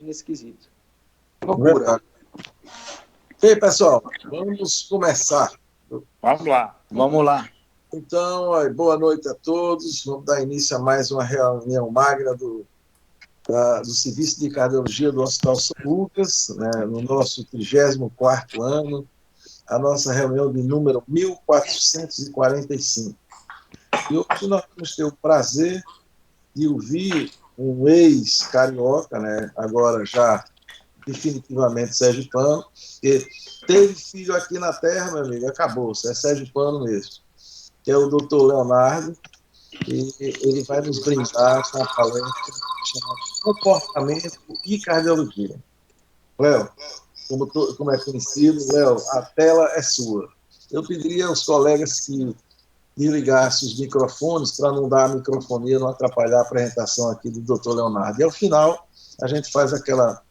nesse quesito. Loucura. Verdade. Ok, pessoal, vamos começar. Vamos lá. Vamos lá. Então, boa noite a todos. Vamos dar início a mais uma reunião magna do Serviço de Cardiologia do Hospital São Lucas, né, no nosso 34º ano, a nossa reunião de número 1445. E hoje nós vamos ter o prazer de ouvir um ex-carioca, né, agora já definitivamente sergipano, que teve filho aqui na terra, meu amigo, acabou, é sergipano mesmo, que é o doutor Leonardo, e ele vai nos brindar com a palestra chamada Comportamento e Cardiologia. Léo, como é conhecido, Léo, a tela é sua. Eu pediria aos colegas que desligassem os microfones para não dar a microfonia, não atrapalhar a apresentação aqui do doutor Leonardo. E ao final, a gente faz aquela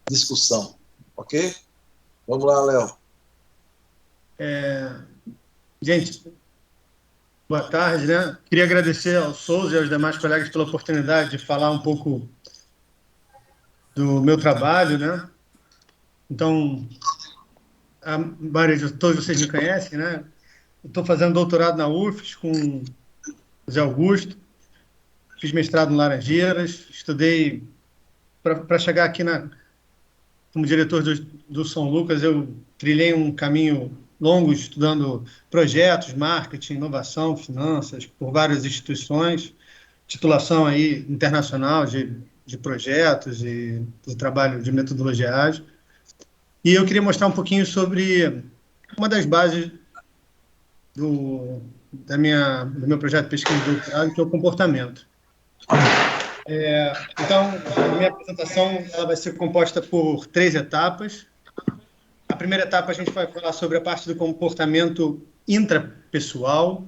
discussão, ok? Vamos lá, Léo. Gente, boa tarde, né? Queria agradecer ao Souza e aos demais colegas pela oportunidade de falar um pouco do meu trabalho, né? Então, a maioria de todos vocês me conhecem, né? Estou fazendo doutorado na UFES com o Zé Augusto, fiz mestrado em Laranjeiras, estudei para chegar aqui como diretor do São Lucas. Eu trilhei um caminho longo estudando projetos, marketing, inovação, finanças, por várias instituições, titulação aí internacional de projetos e de trabalho de metodologia ágil. E eu queria mostrar um pouquinho sobre uma das bases do meu projeto de pesquisa de doutorado, que é o comportamento. Então, a minha apresentação ela vai ser composta por 3 etapas. A primeira etapa a gente vai falar sobre a parte do comportamento intrapessoal,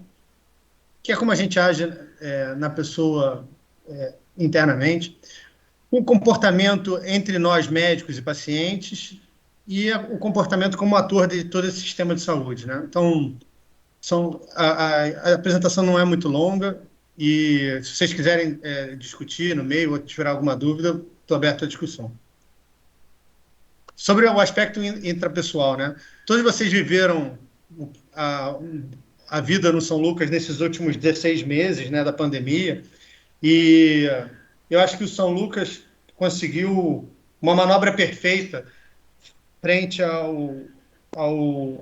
que é como a gente age na pessoa internamente, o comportamento entre nós médicos e pacientes e o comportamento como ator de todo esse sistema de saúde, né? Então, a apresentação não é muito longa e se vocês quiserem discutir no meio ou tiver alguma dúvida, estou aberto à discussão. Sobre o aspecto intrapessoal, né? Todos vocês viveram a vida no São Lucas nesses últimos 16 meses, né, da pandemia, e eu acho que o São Lucas conseguiu uma manobra perfeita frente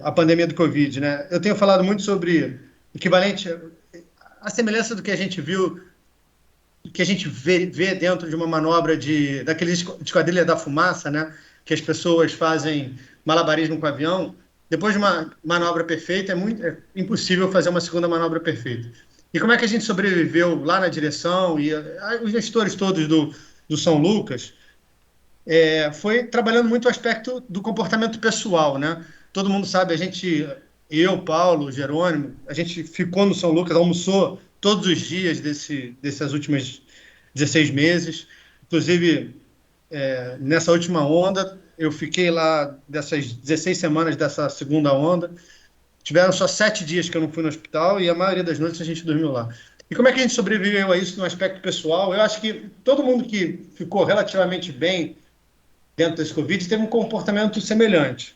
à pandemia do Covid, né? Eu tenho falado muito sobre equivalente, a semelhança do que a gente viu, que a gente vê dentro de uma manobra daquele esquadrilha da fumaça, né? Que as pessoas fazem malabarismo com o avião. Depois de uma manobra perfeita, é impossível fazer uma segunda manobra perfeita. E como é que a gente sobreviveu lá na direção e os gestores todos do São Lucas foi trabalhando muito o aspecto do comportamento pessoal, né? Todo mundo sabe, eu, Paulo, Jerônimo, a gente ficou no São Lucas, almoçou todos os dias dessas últimas 16 meses. Inclusive, nessa última onda, eu fiquei lá dessas 16 semanas dessa segunda onda. Tiveram só 7 dias que eu não fui no hospital e a maioria das noites a gente dormiu lá. E como é que a gente sobreviveu a isso no aspecto pessoal? Eu acho que todo mundo que ficou relativamente bem dentro desse Covid teve um comportamento semelhante.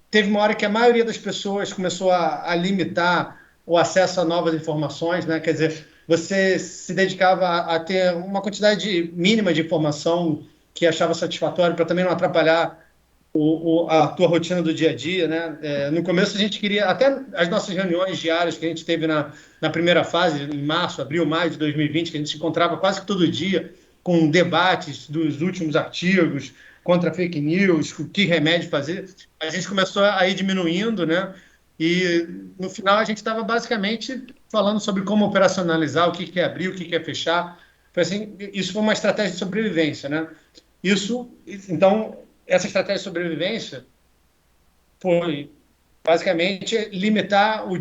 Teve uma hora que a maioria das pessoas começou a limitar o acesso a novas informações, né? Quer dizer, você se dedicava a ter uma quantidade mínima de informação que achava satisfatório para também não atrapalhar a tua rotina do dia a dia, né? No começo a gente queria, até as nossas reuniões diárias que a gente teve na primeira fase, em março, abril, maio de 2020, que a gente se encontrava quase que todo dia com debates dos últimos artigos contra fake news, o que remédio fazer, a gente começou a ir diminuindo, né? E no final a gente estava basicamente falando sobre como operacionalizar, o que é abrir, o que é fechar. Foi assim, isso foi uma estratégia de sobrevivência, né? Então, essa estratégia de sobrevivência foi basicamente limitar o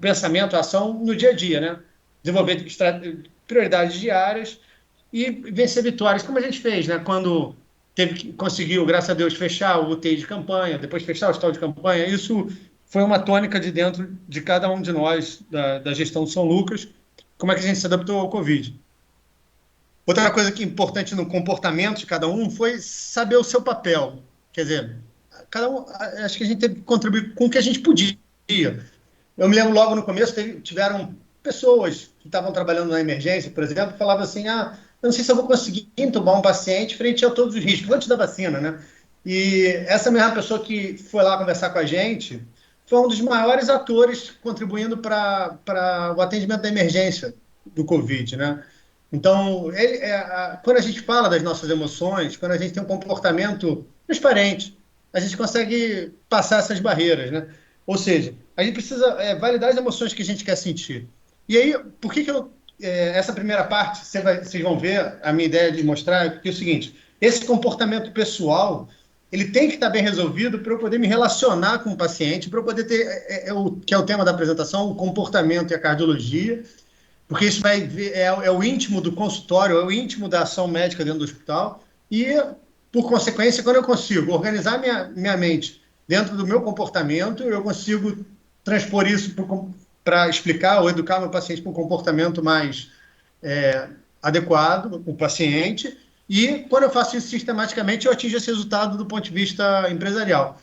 pensamento, a ação no dia a dia, né? Desenvolver prioridades diárias e vencer vitórias, como a gente fez, né? Quando conseguiu, graças a Deus, fechar o UTI de campanha, depois fechar o hospital de campanha. Isso foi uma tônica de dentro de cada um de nós, da gestão de São Lucas. Como é que a gente se adaptou ao Covid? Outra coisa que é importante no comportamento de cada um foi saber o seu papel. Quer dizer, cada um, acho que a gente teve que contribuir com o que a gente podia. Eu me lembro logo no começo, tiveram pessoas que estavam trabalhando na emergência, por exemplo, que falavam assim, eu não sei se eu vou conseguir entubar um paciente frente a todos os riscos, antes da vacina, né? E essa mesma pessoa que foi lá conversar com a gente foi um dos maiores atores contribuindo para o atendimento da emergência do Covid, né? Então, quando a gente fala das nossas emoções, quando a gente tem um comportamento transparente, a gente consegue passar essas barreiras, né? Ou seja, a gente precisa validar as emoções que a gente quer sentir. E aí, por que essa primeira parte, vocês vão ver a minha ideia de mostrar, porque é o seguinte, esse comportamento pessoal, ele tem que estar bem resolvido para eu poder me relacionar com o paciente, para eu poder ter, que é o tema da apresentação, o comportamento e a cardiologia, porque isso é o íntimo do consultório, é o íntimo da ação médica dentro do hospital, e, por consequência, quando eu consigo organizar minha mente dentro do meu comportamento, eu consigo transpor isso para explicar ou educar meu paciente para um comportamento mais adequado, o paciente, e quando eu faço isso sistematicamente, eu atingo esse resultado do ponto de vista empresarial.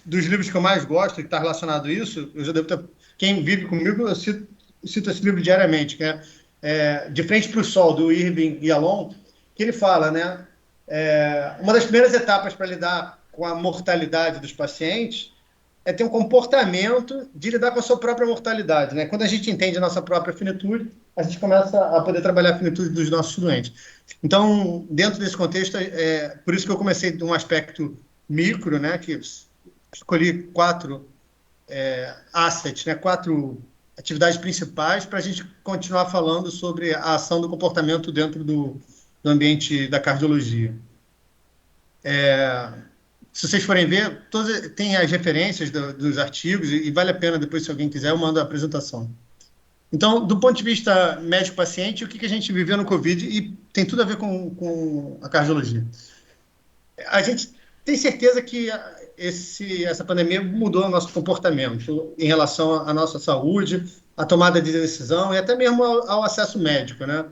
Dos livros que eu mais gosto, que está relacionado a isso, eu já devo ter, quem vive comigo, eu cito esse livro diariamente, que é De Frente para o Sol, do Irving Yalom, que ele fala, né? Uma das primeiras etapas para lidar com a mortalidade dos pacientes é ter um comportamento de lidar com a sua própria mortalidade, né? Quando a gente entende a nossa própria finitude, a gente começa a poder trabalhar a finitude dos nossos doentes. Então, dentro desse contexto, por isso que eu comecei de um aspecto micro, né? Que escolhi 4 assets, né? 4 atividades principais para a gente continuar falando sobre a ação do comportamento dentro do ambiente da cardiologia. Se vocês forem ver, tem as referências dos artigos e vale a pena depois, se alguém quiser, eu mando a apresentação. Então, do ponto de vista médico-paciente, o que a gente viveu no Covid e tem tudo a ver com a cardiologia. A gente tem certeza que essa pandemia mudou o nosso comportamento em relação à nossa saúde, à tomada de decisão e até mesmo ao acesso médico, né?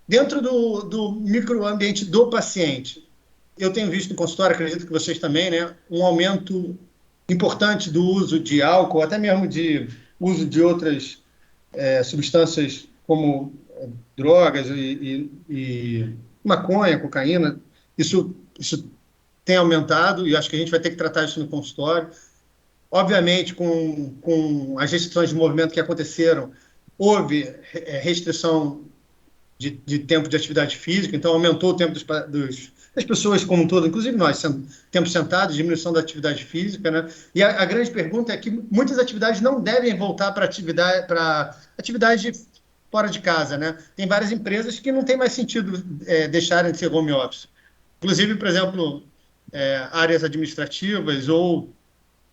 Dentro do microambiente do paciente, eu tenho visto no consultório, acredito que vocês também, né, um aumento importante do uso de álcool, até mesmo de uso de outras substâncias como drogas e maconha, cocaína. Isso tem aumentado e acho que a gente vai ter que tratar isso no consultório. Obviamente, com as restrições de movimento que aconteceram, houve restrição de tempo de atividade física, então aumentou o tempo das pessoas como um todo, inclusive nós, tempo sentado, diminuição da atividade física, né? E a grande pergunta é que muitas atividades não devem voltar para atividade fora de casa, né? Tem várias empresas que não tem mais sentido deixarem de ser home office. Inclusive, por exemplo, áreas administrativas ou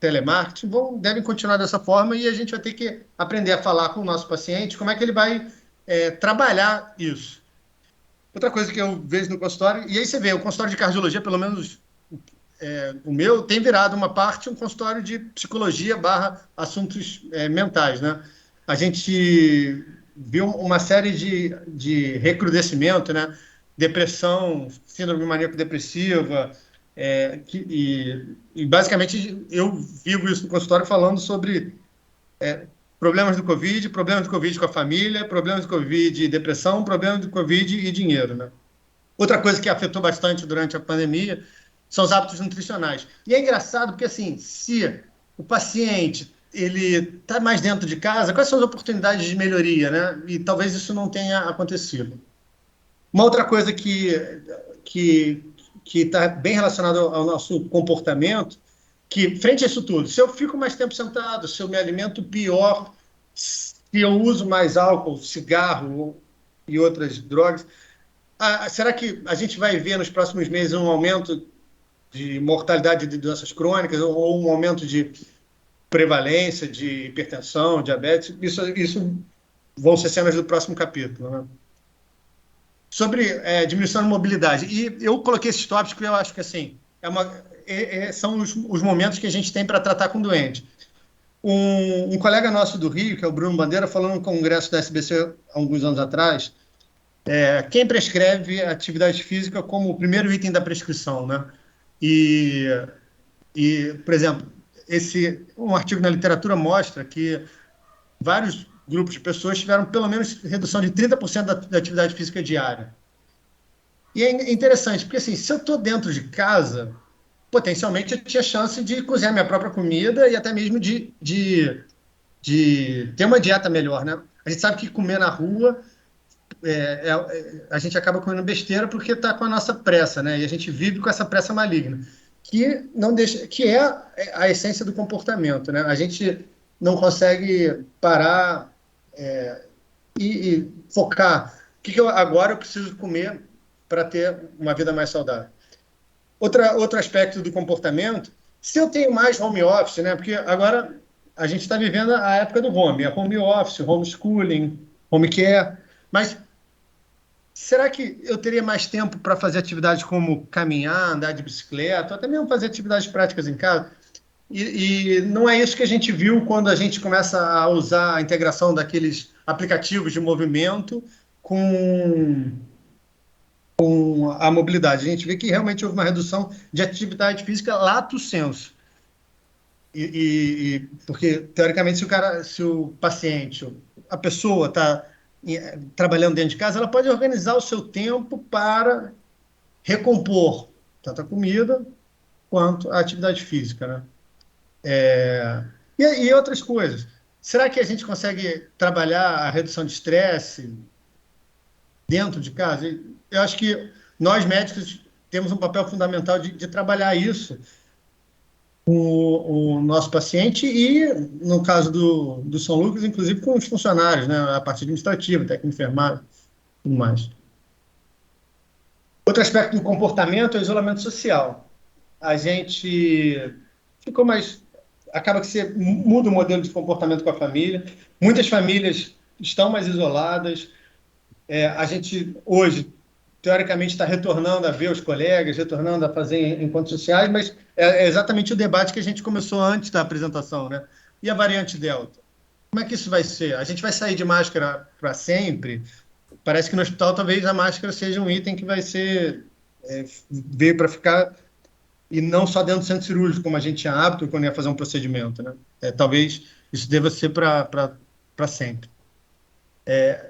telemarketing devem continuar dessa forma e a gente vai ter que aprender a falar com o nosso paciente como é que ele vai trabalhar isso. Outra coisa que eu vejo no consultório, e aí você vê, o consultório de cardiologia, pelo menos o meu, tem virado uma parte um consultório de psicologia / assuntos mentais, né? A gente viu uma série de recrudescimento, né? Depressão, síndrome maníaco-depressiva, e basicamente eu vivo isso no consultório falando sobre problemas do Covid com a família, problemas do Covid e depressão, problemas do Covid e dinheiro, né? Outra coisa que afetou bastante durante a pandemia são os hábitos nutricionais. E é engraçado porque, assim, se o paciente ele está mais dentro de casa, quais são as oportunidades de melhoria, né? E talvez isso não tenha acontecido. Uma outra coisa que está bem relacionada ao nosso comportamento, que, frente a isso tudo, se eu fico mais tempo sentado, se eu me alimento pior, se eu uso mais álcool, cigarro e outras drogas, será que a gente vai ver nos próximos meses um aumento de mortalidade de doenças crônicas ou um aumento de prevalência de hipertensão, diabetes? Isso vão ser cenas do próximo capítulo, né? Sobre diminuição de mobilidade. E eu coloquei esses tópicos porque eu acho que assim, são os momentos que a gente tem para tratar com o doente. Um colega nosso do Rio, que é o Bruno Bandeira, falou num congresso da SBC há alguns anos atrás, quem prescreve atividade física como o primeiro item da prescrição, né? E, por exemplo, um artigo na literatura mostra que vários grupos de pessoas tiveram pelo menos redução de 30% da atividade física diária. E é interessante, porque assim, se eu estou dentro de casa, potencialmente eu tinha chance de cozinhar minha própria comida e até mesmo de ter uma dieta melhor, né? A gente sabe que comer na rua, a gente acaba comendo besteira porque está com a nossa pressa, né? E a gente vive com essa pressa maligna, que não deixa, que é a essência do comportamento, né? A gente não consegue parar e focar. Agora eu preciso comer para ter uma vida mais saudável? Outro aspecto do comportamento, se eu tenho mais home office, né? Porque agora a gente está vivendo a época do home office, homeschooling, home care, mas será que eu teria mais tempo para fazer atividades como caminhar, andar de bicicleta, ou até mesmo fazer atividades práticas em casa? E não é isso que a gente viu quando a gente começa a usar a integração daqueles aplicativos de movimento com a mobilidade. A gente vê que realmente houve uma redução de atividade física lato sensu. Porque, teoricamente, se o paciente, a pessoa está trabalhando dentro de casa, ela pode organizar o seu tempo para recompor tanto a comida quanto a atividade física, né? E outras coisas. Será que a gente consegue trabalhar a redução de estresse dentro de casa? Eu acho que nós, médicos, temos um papel fundamental de trabalhar isso com o nosso paciente e, no caso do São Lucas, inclusive com os funcionários, né, a parte administrativa, técnico enfermagem, tudo mais. Outro aspecto do comportamento é o isolamento social. A gente ficou mais... Acaba que você muda o modelo de comportamento com a família. Muitas famílias estão mais isoladas. A gente, hoje, teoricamente, está retornando a ver os colegas, retornando a fazer encontros sociais, mas é exatamente o debate que a gente começou antes da apresentação, né? E a variante Delta? Como é que isso vai ser? A gente vai sair de máscara para sempre? Parece que no hospital talvez a máscara seja um item que vai ser veio para ficar e não só dentro do centro cirúrgico, como a gente tinha hábito quando ia fazer um procedimento, né? Talvez isso deva ser para sempre.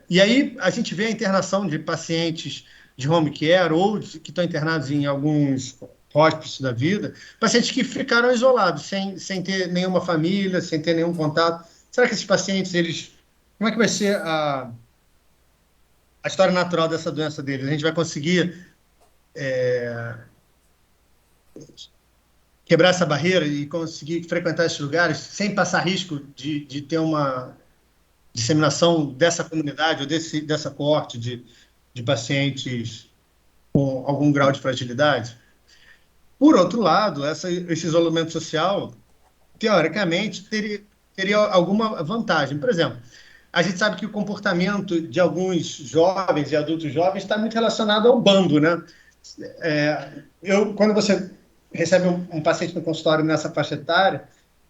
E aí a gente vê a internação de pacientes de home care ou que estão internados em alguns hospícios da vida, pacientes que ficaram isolados, sem ter nenhuma família, sem ter nenhum contato. Será que esses pacientes, como é que vai ser a história natural dessa doença deles? A gente vai conseguir quebrar essa barreira e conseguir frequentar esses lugares sem passar risco de ter uma disseminação dessa comunidade ou dessa coorte de pacientes com algum grau de fragilidade? Por outro lado, esse isolamento social, teoricamente, teria alguma vantagem. Por exemplo, a gente sabe que o comportamento de alguns jovens e adultos jovens está muito relacionado ao bando, né? Quando você recebe um paciente no consultório nessa faixa etária,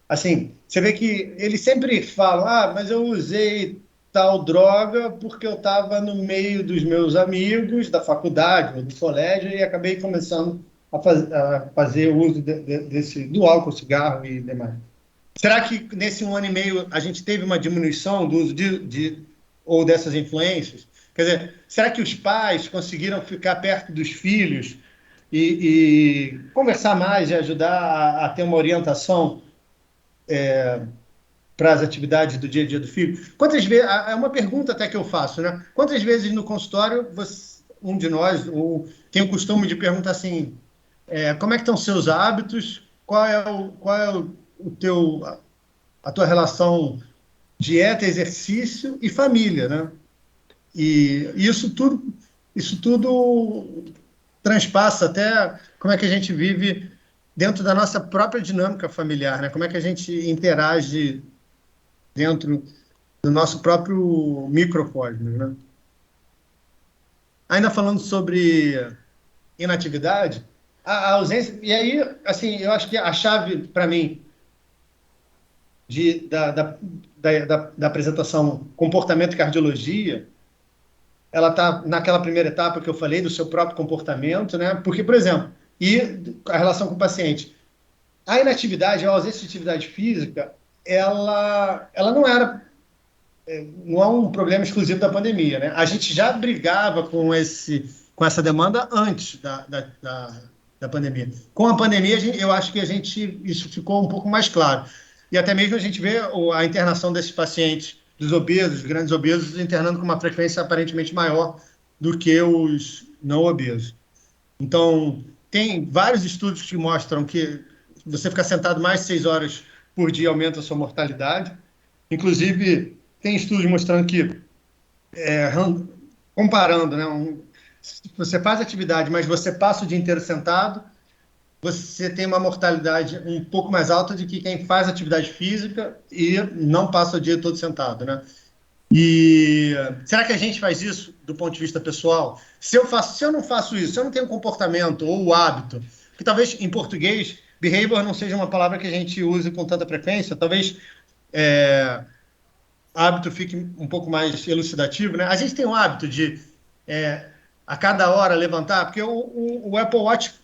assim, você vê que eles sempre falam, mas eu usei tal droga porque eu estava no meio dos meus amigos da faculdade ou do colégio e acabei começando a fazer uso do álcool, cigarro e demais. Será que nesse 1 ano e meio a gente teve uma diminuição do uso ou dessas influências? Quer dizer, será que os pais conseguiram ficar perto dos filhos e conversar mais e ajudar a ter uma orientação para as atividades do dia a dia do filho? Quantas vezes, é uma pergunta até que eu faço, né? Quantas vezes no consultório um de nós tem o costume de perguntar assim, como é que estão seus hábitos? Qual é a tua relação dieta, exercício e família, né? E isso tudo transpassa até como é que a gente vive dentro da nossa própria dinâmica familiar, né? Como é que a gente interage dentro do nosso próprio microcosmos, né? Ainda falando sobre inatividade, a ausência... E aí, assim, eu acho que a chave, para mim, da apresentação comportamento e cardiologia ela está naquela primeira etapa que eu falei do seu próprio comportamento, né? Porque, por exemplo, e a relação com o paciente, a inatividade, a ausência de atividade física, ela não é um problema exclusivo da pandemia, né? A gente já brigava com essa demanda antes da pandemia. Com a pandemia, eu acho que isso ficou um pouco mais claro. E até mesmo a gente vê a internação desses pacientes, dos obesos, grandes obesos, internando com uma frequência aparentemente maior do que os não obesos. Então, tem vários estudos que mostram que você ficar sentado mais de 6 horas por dia aumenta a sua mortalidade. Inclusive, tem estudos mostrando que, comparando, né, se você faz atividade, mas você passa o dia inteiro sentado, você tem uma mortalidade um pouco mais alta do que quem faz atividade física e não passa o dia todo sentado, né? E será que a gente faz isso do ponto de vista pessoal? Se eu não faço isso, se eu não tenho comportamento ou o hábito, que talvez em português behavior não seja uma palavra que a gente use com tanta frequência, talvez hábito fique um pouco mais elucidativo, né? A gente tem o hábito de a cada hora levantar, porque o Apple Watch,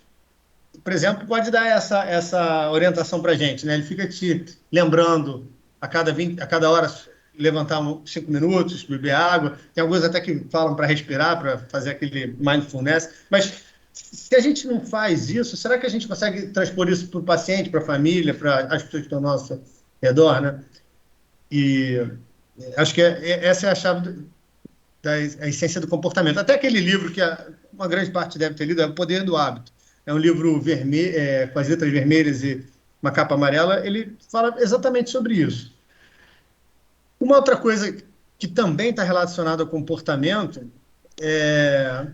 por exemplo, pode dar essa orientação para a gente, né? Ele fica te lembrando a cada hora levantar 5 minutos, beber água. Tem alguns até que falam para respirar, para fazer aquele mindfulness. Mas se a gente não faz isso, será que a gente consegue transpor isso para o paciente, para a família, para as pessoas que estão ao nosso redor, né? E acho que essa é a chave da essência do comportamento. Até aquele livro que uma grande parte deve ter lido, é O Poder do Hábito. É um livro vermelho, com as letras vermelhas e uma capa amarela. Ele fala exatamente sobre isso. Uma outra coisa que também está relacionada ao comportamento é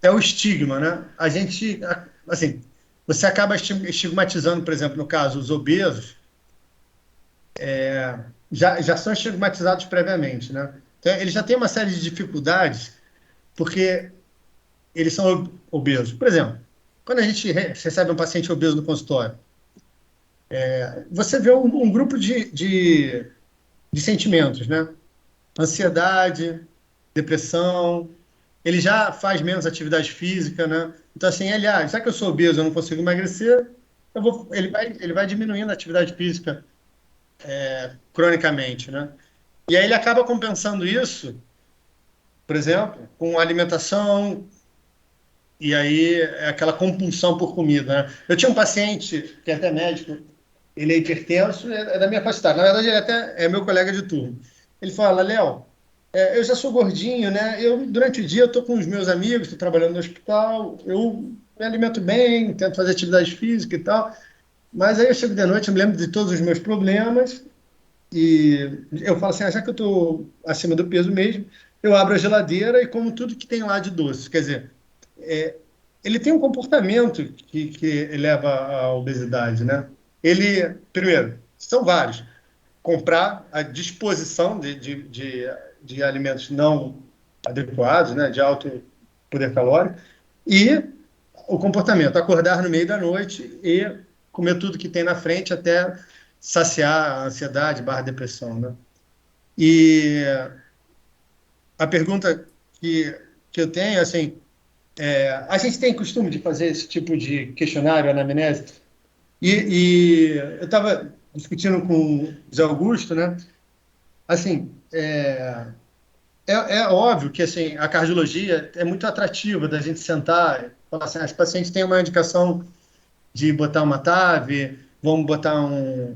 o estigma, né? A gente, assim, você acaba estigmatizando, por exemplo, no caso, os obesos, já são estigmatizados previamente, né? Então, eles já têm uma série de dificuldades porque eles são obesos. Por exemplo, quando a gente recebe um paciente obeso no consultório, você vê um grupo de sentimentos, né? Ansiedade, depressão, ele já faz menos atividade física, né? Então, assim, já que eu sou obeso, eu não consigo emagrecer, ele vai diminuindo a atividade física cronicamente, né? E aí ele acaba compensando isso, por exemplo, com alimentação, e aí é aquela compulsão por comida, né? Eu tinha um paciente, que é até médico, ele é hipertenso, é da minha faixa etária. Na verdade, ele até é meu colega de turno. Ele fala, Léo, eu já sou gordinho, né? Durante o dia, eu estou com os meus amigos, estou trabalhando no hospital, eu me alimento bem, tento fazer atividade física e tal, mas aí eu chego de noite, eu me lembro de todos os meus problemas, e eu falo assim, já que eu estou acima do peso mesmo, eu abro a geladeira e como tudo que tem lá de doce. Quer dizer, ele tem um comportamento que leva à obesidade, né? Primeiro, são vários. Comprar a disposição de alimentos não adequados, né? De alto poder calórico, e o comportamento, acordar no meio da noite e comer tudo que tem na frente até saciar a ansiedade / depressão, né? E a pergunta que eu tenho, assim, a gente tem costume de fazer esse tipo de questionário, anamnese, e eu estava discutindo com o Zé Augusto, né? Assim, é óbvio que assim, a cardiologia é muito atrativa da gente sentar e falar assim, as pacientes têm uma indicação de botar uma TAV, vamos botar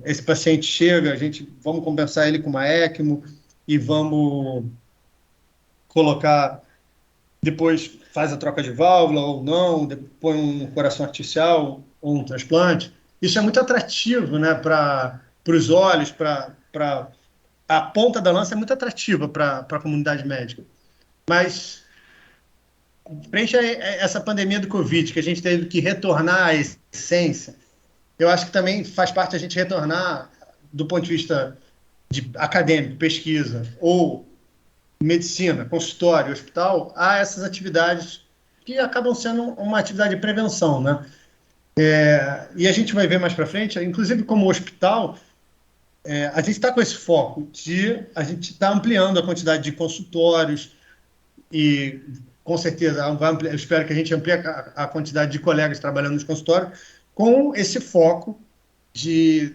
esse paciente chega, vamos compensar ele com uma ECMO e vamos colocar, depois faz a troca de válvula ou não, põe um coração artificial ou um transplante. Isso é muito atrativo, né, para os olhos, para a ponta da lança é muito atrativa para a comunidade médica. Mas, frente a essa pandemia do Covid, que a gente teve que retornar à essência, eu acho que também faz parte a gente retornar, do ponto de vista acadêmico, pesquisa, ou medicina, consultório, hospital, a essas atividades que acabam sendo uma atividade de prevenção, né? E a gente vai ver mais para frente, inclusive como hospital, a gente está com esse foco de a gente está ampliando a quantidade de consultórios, e com certeza eu espero que a gente amplie a quantidade de colegas trabalhando nos consultórios com esse foco de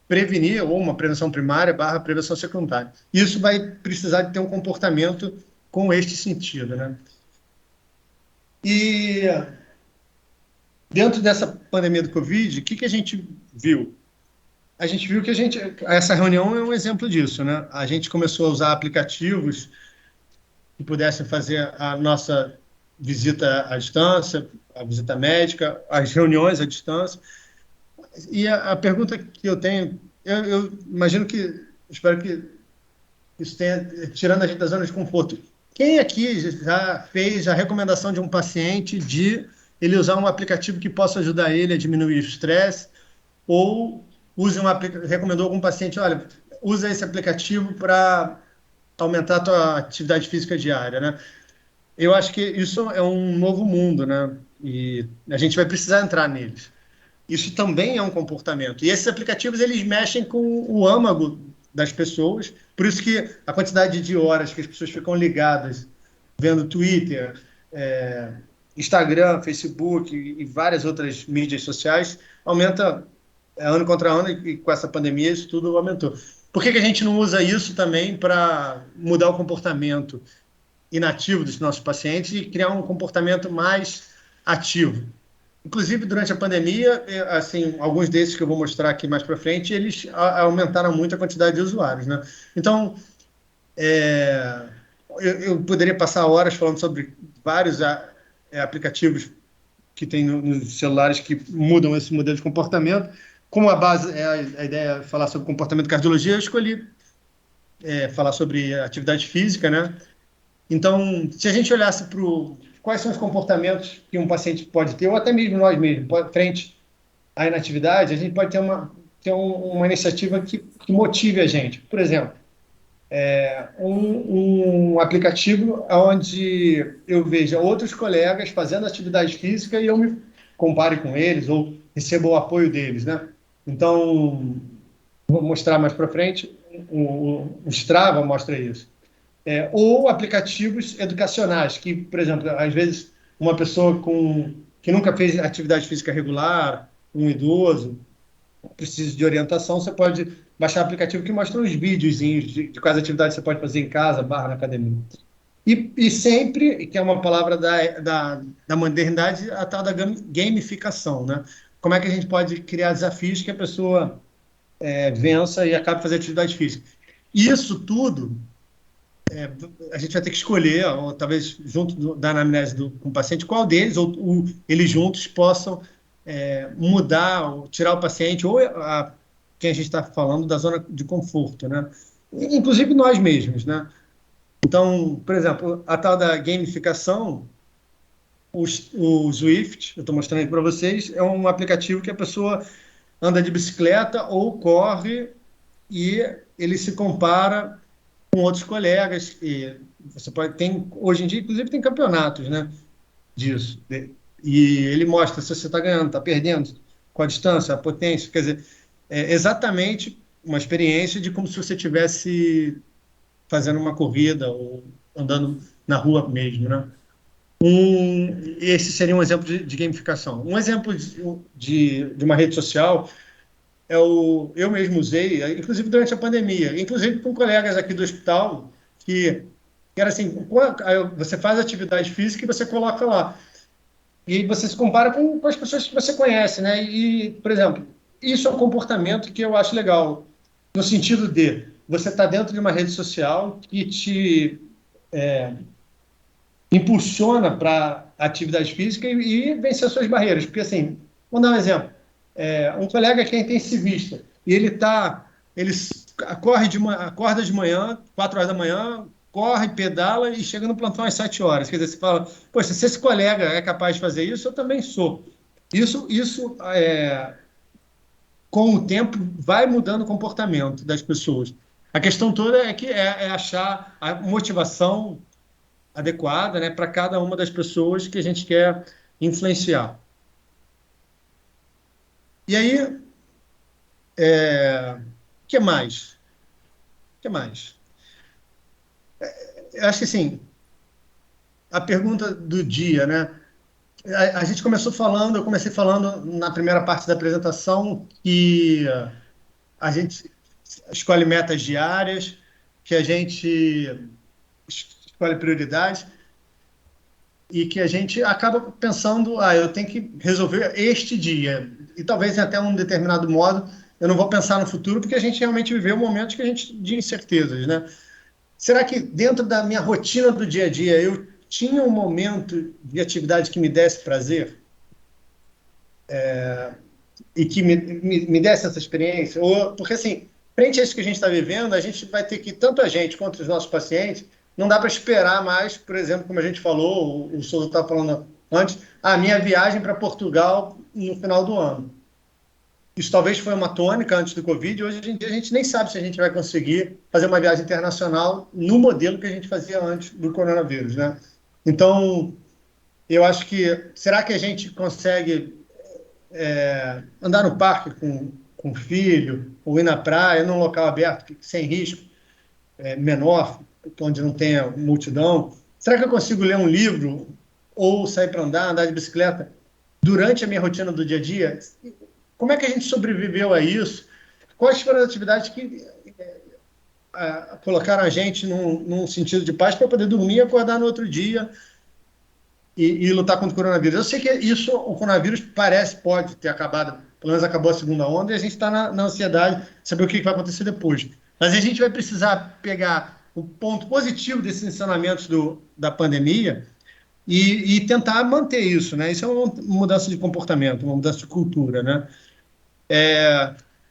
prevenir, ou uma prevenção primária barra prevenção secundária. Isso vai precisar de ter um comportamento com este sentido, né? E dentro dessa pandemia do Covid, o que a gente viu? A gente viu que essa reunião é um exemplo disso, né? A gente começou a usar aplicativos que pudessem fazer a nossa visita à distância, a visita médica, as reuniões à distância. E a pergunta que eu tenho, eu imagino que, espero que isso tenha, tirando a gente da zona de conforto, quem aqui já fez a recomendação de um paciente de ele usar um aplicativo que possa ajudar ele a diminuir o estresse, ou recomendou algum paciente, olha, usa esse aplicativo para aumentar a tua atividade física diária, né? Eu acho que isso é um novo mundo, né? E a gente vai precisar entrar neles. Isso também é um comportamento. E esses aplicativos, eles mexem com o âmago das pessoas, por isso que a quantidade de horas que as pessoas ficam ligadas, vendo Twitter, Instagram, Facebook e várias outras mídias sociais, aumenta ano contra ano, e com essa pandemia isso tudo aumentou. Por que a gente não usa isso também para mudar o comportamento inativo dos nossos pacientes e criar um comportamento mais ativo? Inclusive, durante a pandemia, assim, alguns desses que eu vou mostrar aqui mais para frente, eles aumentaram muito a quantidade de usuários, né? Então, eu poderia passar horas falando sobre vários aplicativos que tem nos celulares que mudam esse modelo de comportamento. Como a base é a ideia é falar sobre comportamento e cardiologia, eu escolhi falar sobre atividade física, né? Então, se a gente olhasse para quais são os comportamentos que um paciente pode ter, ou até mesmo nós mesmos, frente à inatividade, a gente pode ter uma iniciativa que motive a gente. Por exemplo, um aplicativo onde eu veja outros colegas fazendo atividade física e eu me compare com eles ou receba o apoio deles, né? Então, vou mostrar mais para frente, o Strava mostra isso. Ou aplicativos educacionais, que, por exemplo, às vezes uma pessoa que nunca fez atividade física regular, um idoso, precisa de orientação, você pode baixar um aplicativo que mostra uns videozinhos de quais atividades você pode fazer em casa, barra na academia. E sempre, que é uma palavra da modernidade, a tal da gamificação, né? Como é que a gente pode criar desafios que a pessoa vença e acabe fazendo atividade física. Isso tudo a gente vai ter que escolher, ou talvez junto da anamnese com o paciente, qual deles, ou eles juntos possam mudar, ou tirar o paciente, ou quem a gente está falando da zona de conforto, né? Inclusive nós mesmos, né? Então, por exemplo, a tal da gamificação, o Zwift, eu estou mostrando aí para vocês, é um aplicativo que a pessoa anda de bicicleta ou corre e ele se compara com outros colegas. E você hoje em dia, inclusive, tem campeonatos, né, disso. E ele mostra se você está ganhando, está perdendo, com a distância, a potência. Quer dizer, é exatamente uma experiência de como se você estivesse fazendo uma corrida ou andando na rua mesmo, né? Esse seria um exemplo de gamificação. Um exemplo de uma rede social eu mesmo usei, inclusive durante a pandemia, inclusive com colegas aqui do hospital, que era assim, você faz atividade física e você coloca lá. E você se compara com as pessoas que você conhece, né? E, por exemplo, isso é um comportamento que eu acho legal, no sentido de você estar dentro de uma rede social que te impulsiona para atividade física e vencer suas barreiras. Porque, assim, vamos dar um exemplo. Um colega que é intensivista e ele acorda de manhã, 4 horas da manhã, corre, pedala e chega no plantão às 7 horas. Quer dizer, você fala, poxa, se esse colega é capaz de fazer isso, eu também sou. Isso com o tempo, vai mudando o comportamento das pessoas. A questão toda é que achar a motivação adequada, né, para cada uma das pessoas que a gente quer influenciar. E aí, o que mais? O que mais? Eu acho que, assim, a pergunta do dia, né? A gente começou falando, eu comecei falando na primeira parte da apresentação que a gente escolhe metas diárias, que a gente escolhe prioridades e que a gente acaba pensando, eu tenho que resolver este dia. E talvez até um determinado modo eu não vou pensar no futuro, porque a gente realmente viveu momentos que a gente de incertezas, né? Será que dentro da minha rotina do dia a dia eu tinha um momento de atividade que me desse prazer e que me desse essa experiência? Ou, porque, assim, frente a isso que a gente está vivendo, a gente vai ter que, tanto a gente quanto os nossos pacientes, não dá para esperar mais, por exemplo, como a gente falou, o Souza estava falando antes, a minha viagem para Portugal no final do ano. Isso talvez foi uma tônica antes do Covid. Hoje em dia a gente nem sabe se a gente vai conseguir fazer uma viagem internacional no modelo que a gente fazia antes do coronavírus, né? Então, eu acho que será que a gente consegue andar no parque com o filho ou ir na praia, num local aberto, sem risco, menor, onde não tenha multidão? Será que eu consigo ler um livro ou sair para andar de bicicleta durante a minha rotina do dia a dia? Como é que a gente sobreviveu a isso? Quais foram as atividades que colocaram a gente num sentido de paz para poder dormir e acordar no outro dia e lutar contra o coronavírus? Eu sei que isso, o coronavírus pode ter acabado, pelo menos acabou a segunda onda, e a gente está na ansiedade de saber o que vai acontecer depois. Mas a gente vai precisar pegar o ponto positivo desses ensinamentos da pandemia e tentar manter isso, né? Isso é uma mudança de comportamento, uma mudança de cultura, né?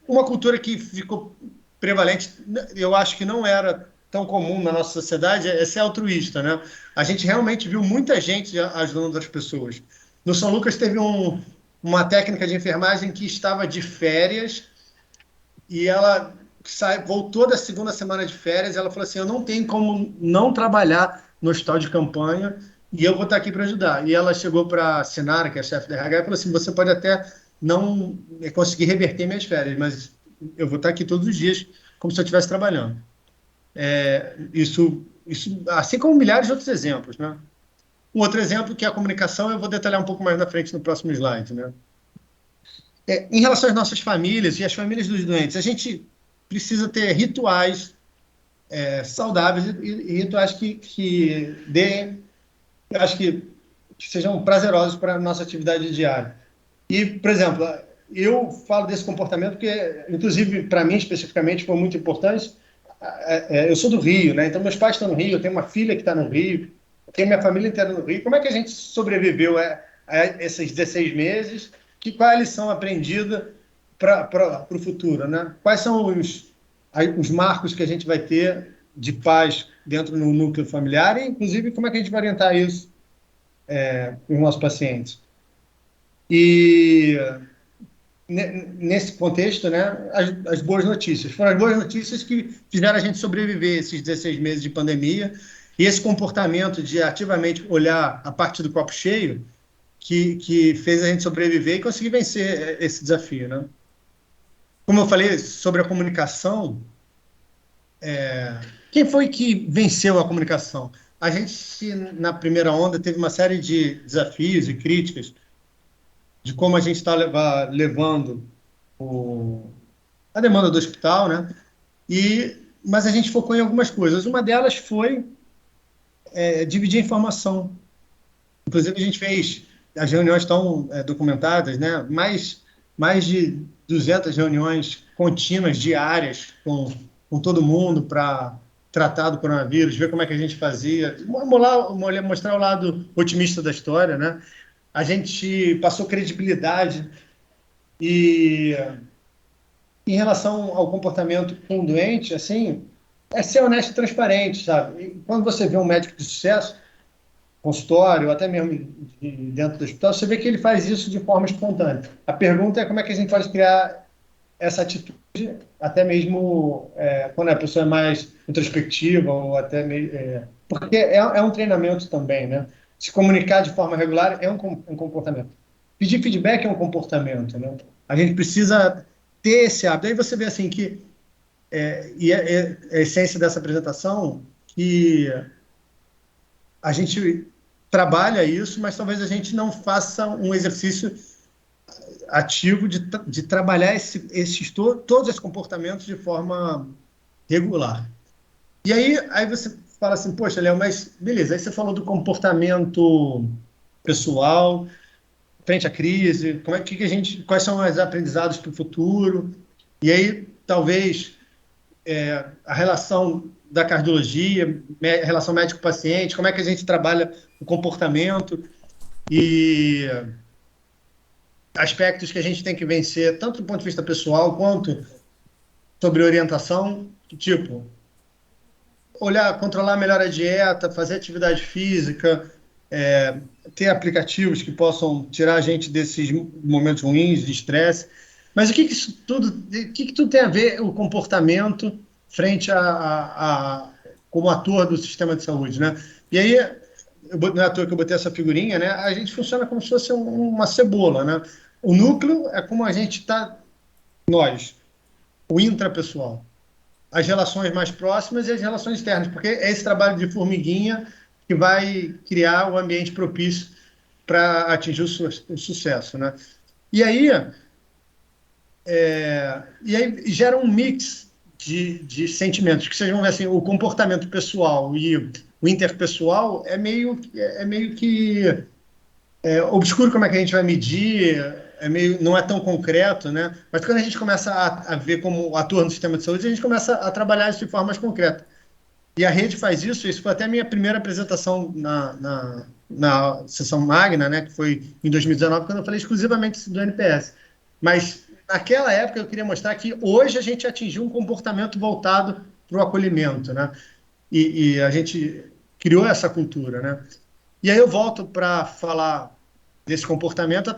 Uma cultura que ficou prevalente, eu acho que não era tão comum na nossa sociedade, é ser altruísta, né? A gente realmente viu muita gente ajudando outras pessoas. No São Lucas teve uma técnica de enfermagem que estava de férias e ela voltou da segunda semana de férias e ela falou assim, eu não tenho como não trabalhar no hospital de campanha e eu vou estar aqui para ajudar. E ela chegou para a Sinara, que é a chefe da RH, e falou assim, você pode até não conseguir reverter minhas férias, mas eu vou estar aqui todos os dias como se eu estivesse trabalhando. Isso, assim como milhares de outros exemplos, né? Um outro exemplo que é a comunicação, eu vou detalhar um pouco mais na frente no próximo slide, né? Em relação às nossas famílias e às famílias dos doentes, a gente precisa ter rituais saudáveis e rituais que deem, eu acho que sejam prazerosos para a nossa atividade diária. E, por exemplo, eu falo desse comportamento porque, inclusive, para mim especificamente, foi muito importante. Eu sou do Rio, né? Então meus pais estão no Rio, eu tenho uma filha que está no Rio, eu tenho minha família inteira no Rio. Como é que a gente sobreviveu a esses 16 meses? Qual é a lição aprendida para o futuro, né? Quais são os marcos que a gente vai ter de paz dentro do núcleo familiar e, inclusive, como é que a gente vai orientar isso com os nossos pacientes? E nesse contexto, né, as boas notícias. Foram as boas notícias que fizeram a gente sobreviver esses 16 meses de pandemia e esse comportamento de ativamente olhar a parte do copo cheio que fez a gente sobreviver e conseguir vencer esse desafio, né? Como eu falei sobre a comunicação, quem foi que venceu a comunicação? A gente, na primeira onda, teve uma série de desafios e críticas de como a gente está levando a demanda do hospital, né? Mas a gente focou em algumas coisas. Uma delas foi dividir a informação. Inclusive, a gente fez, as reuniões estão documentadas, né? Mais de 200 reuniões contínuas, diárias, com todo mundo para tratar do coronavírus, ver como é que a gente fazia, mostrar o lado otimista da história, né? A gente passou credibilidade e em relação ao comportamento com o doente, assim, é ser honesto e transparente, sabe? E quando você vê um médico de sucesso, consultório, ou até mesmo dentro do hospital, você vê que ele faz isso de forma espontânea. A pergunta é como é que a gente pode criar essa atitude, até mesmo quando a pessoa é mais introspectiva, ou até porque é um treinamento também, né? Se comunicar de forma regular é um comportamento. Pedir feedback é um comportamento, né? A gente precisa ter esse hábito. Aí você vê assim que a essência dessa apresentação que a gente trabalha isso, mas talvez a gente não faça um exercício ativo de trabalhar todos esses comportamentos de forma regular. E aí você fala assim, poxa, Léo, mas beleza, aí você falou do comportamento pessoal, frente à crise, quais são os aprendizados para o futuro, e aí talvez a relação da cardiologia, relação médico-paciente, como é que a gente trabalha o comportamento e aspectos que a gente tem que vencer, tanto do ponto de vista pessoal quanto sobre orientação, tipo, controlar melhor a dieta, fazer atividade física, ter aplicativos que possam tirar a gente desses momentos ruins, de estresse. Mas o que tudo tem a ver o comportamento frente como ator do sistema de saúde, né? E aí, não é à toa que eu botei essa figurinha, né? A gente funciona como se fosse uma cebola, né? O núcleo é como a gente está, nós, o intrapessoal, as relações mais próximas e as relações externas, porque é esse trabalho de formiguinha que vai criar o ambiente propício para atingir o sucesso, né? E aí, gera um mix de sentimentos, que vocês vão ver assim, o comportamento pessoal e o interpessoal é meio que obscuro como é que a gente vai medir, não é tão concreto, né? Mas quando a gente começa a ver como ator no sistema de saúde, a gente começa a trabalhar isso de forma mais concreta. E a rede faz isso foi até a minha primeira apresentação na sessão Magna, né, que foi em 2019, quando eu falei exclusivamente do NPS. Mas naquela época eu queria mostrar que hoje a gente atingiu um comportamento voltado para o acolhimento, né? E a gente criou essa cultura, né? E aí eu volto para falar desse comportamento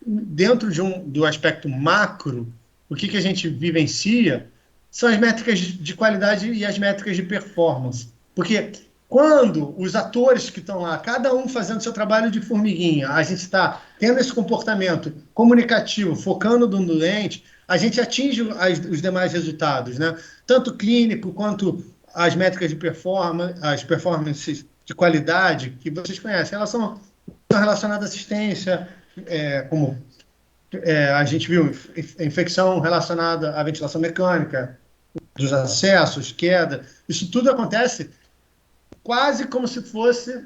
dentro do aspecto macro, o que a gente vivencia são as métricas de qualidade e as métricas de performance. Porque quando os atores que estão lá, cada um fazendo seu trabalho de formiguinha, a gente está tendo esse comportamento comunicativo, focando no doente, a gente atinge os demais resultados, né? Tanto clínico quanto as métricas de performance, as performances de qualidade que vocês conhecem. Elas são relacionadas à assistência, como a gente viu, infecção relacionada à ventilação mecânica, dos acessos, queda. Isso tudo acontece quase como se fosse,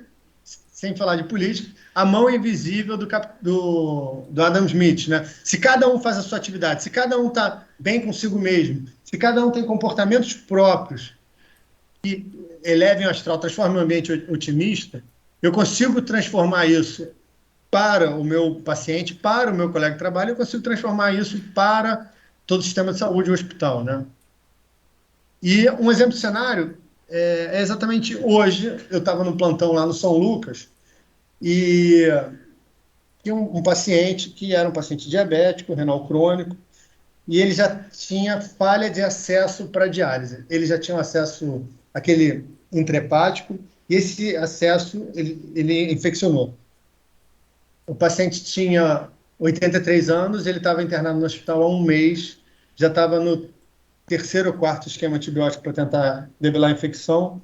sem falar de política, a mão invisível do Adam Smith, né? Se cada um faz a sua atividade, se cada um está bem consigo mesmo, se cada um tem comportamentos próprios que elevem o astral, transformem o ambiente otimista, eu consigo transformar isso para o meu paciente, para o meu colega de trabalho, eu consigo transformar isso para todo o sistema de saúde e o hospital, né? E um exemplo de cenário é exatamente hoje, eu estava no plantão lá no São Lucas, e tinha um paciente que era um paciente diabético, renal crônico, e ele já tinha falha de acesso para diálise. Ele já tinha acesso àquele intrahepático, e esse acesso ele infeccionou. O paciente tinha 83 anos, ele estava internado no hospital há um mês, já estava no terceiro ou quarto esquema antibiótico para tentar debelar a infecção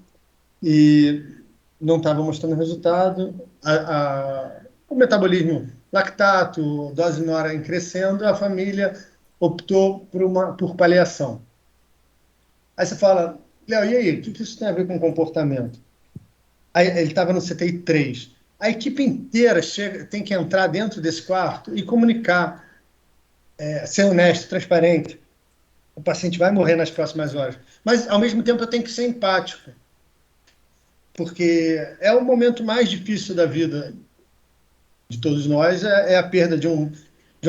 e não estava mostrando resultado. O metabolismo lactato, dose nora crescendo, a família optou por paliação. Aí você fala, Léo, e aí, o que isso tem a ver com comportamento? Aí ele estava no CTI 3. A equipe inteira tem que entrar dentro desse quarto e comunicar, ser honesto, transparente. O paciente vai morrer nas próximas horas. Mas, ao mesmo tempo, eu tenho que ser empático. Porque é o momento mais difícil da vida de todos nós, é a perda de um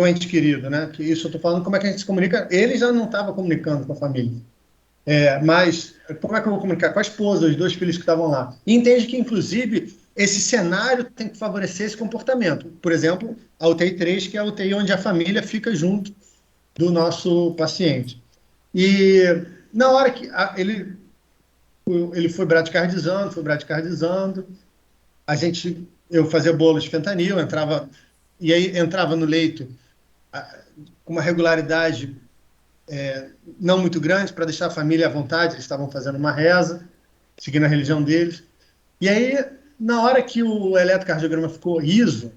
ente querido, né? Que isso eu estou falando, como é que a gente se comunica? Ele já não estava comunicando com a família. Mas como é que eu vou comunicar com a esposa, os 2 filhos que estavam lá? E entende que, inclusive, esse cenário tem que favorecer esse comportamento. Por exemplo, a UTI 3, que é a UTI onde a família fica junto do nosso paciente. E na hora que ele foi bradicardizando, eu fazia bolo de fentanil, entrava no leito com uma regularidade não muito grande, para deixar a família à vontade, eles estavam fazendo uma reza, seguindo a religião deles. E aí na hora que o eletrocardiograma ficou ISO,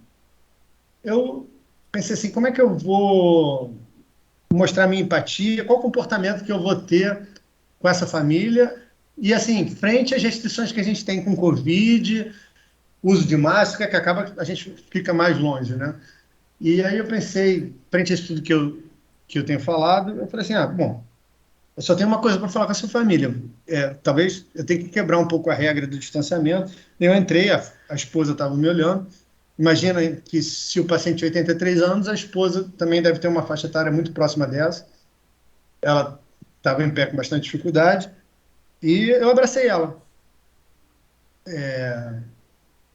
eu pensei assim, como é que eu vou mostrar minha empatia, qual comportamento que eu vou ter com essa família, e assim, frente às restrições que a gente tem com Covid, uso de máscara, que acaba a gente fica mais longe, né? E aí eu pensei, frente a isso tudo que eu tenho falado, eu falei assim, bom, eu só tenho uma coisa para falar com essa família. Talvez eu tenha que quebrar um pouco a regra do distanciamento. Eu entrei, a esposa estava me olhando. Imagina que se o paciente tem 83 anos, a esposa também deve ter uma faixa etária muito próxima dessa. Ela estava em pé com bastante dificuldade e eu abracei ela.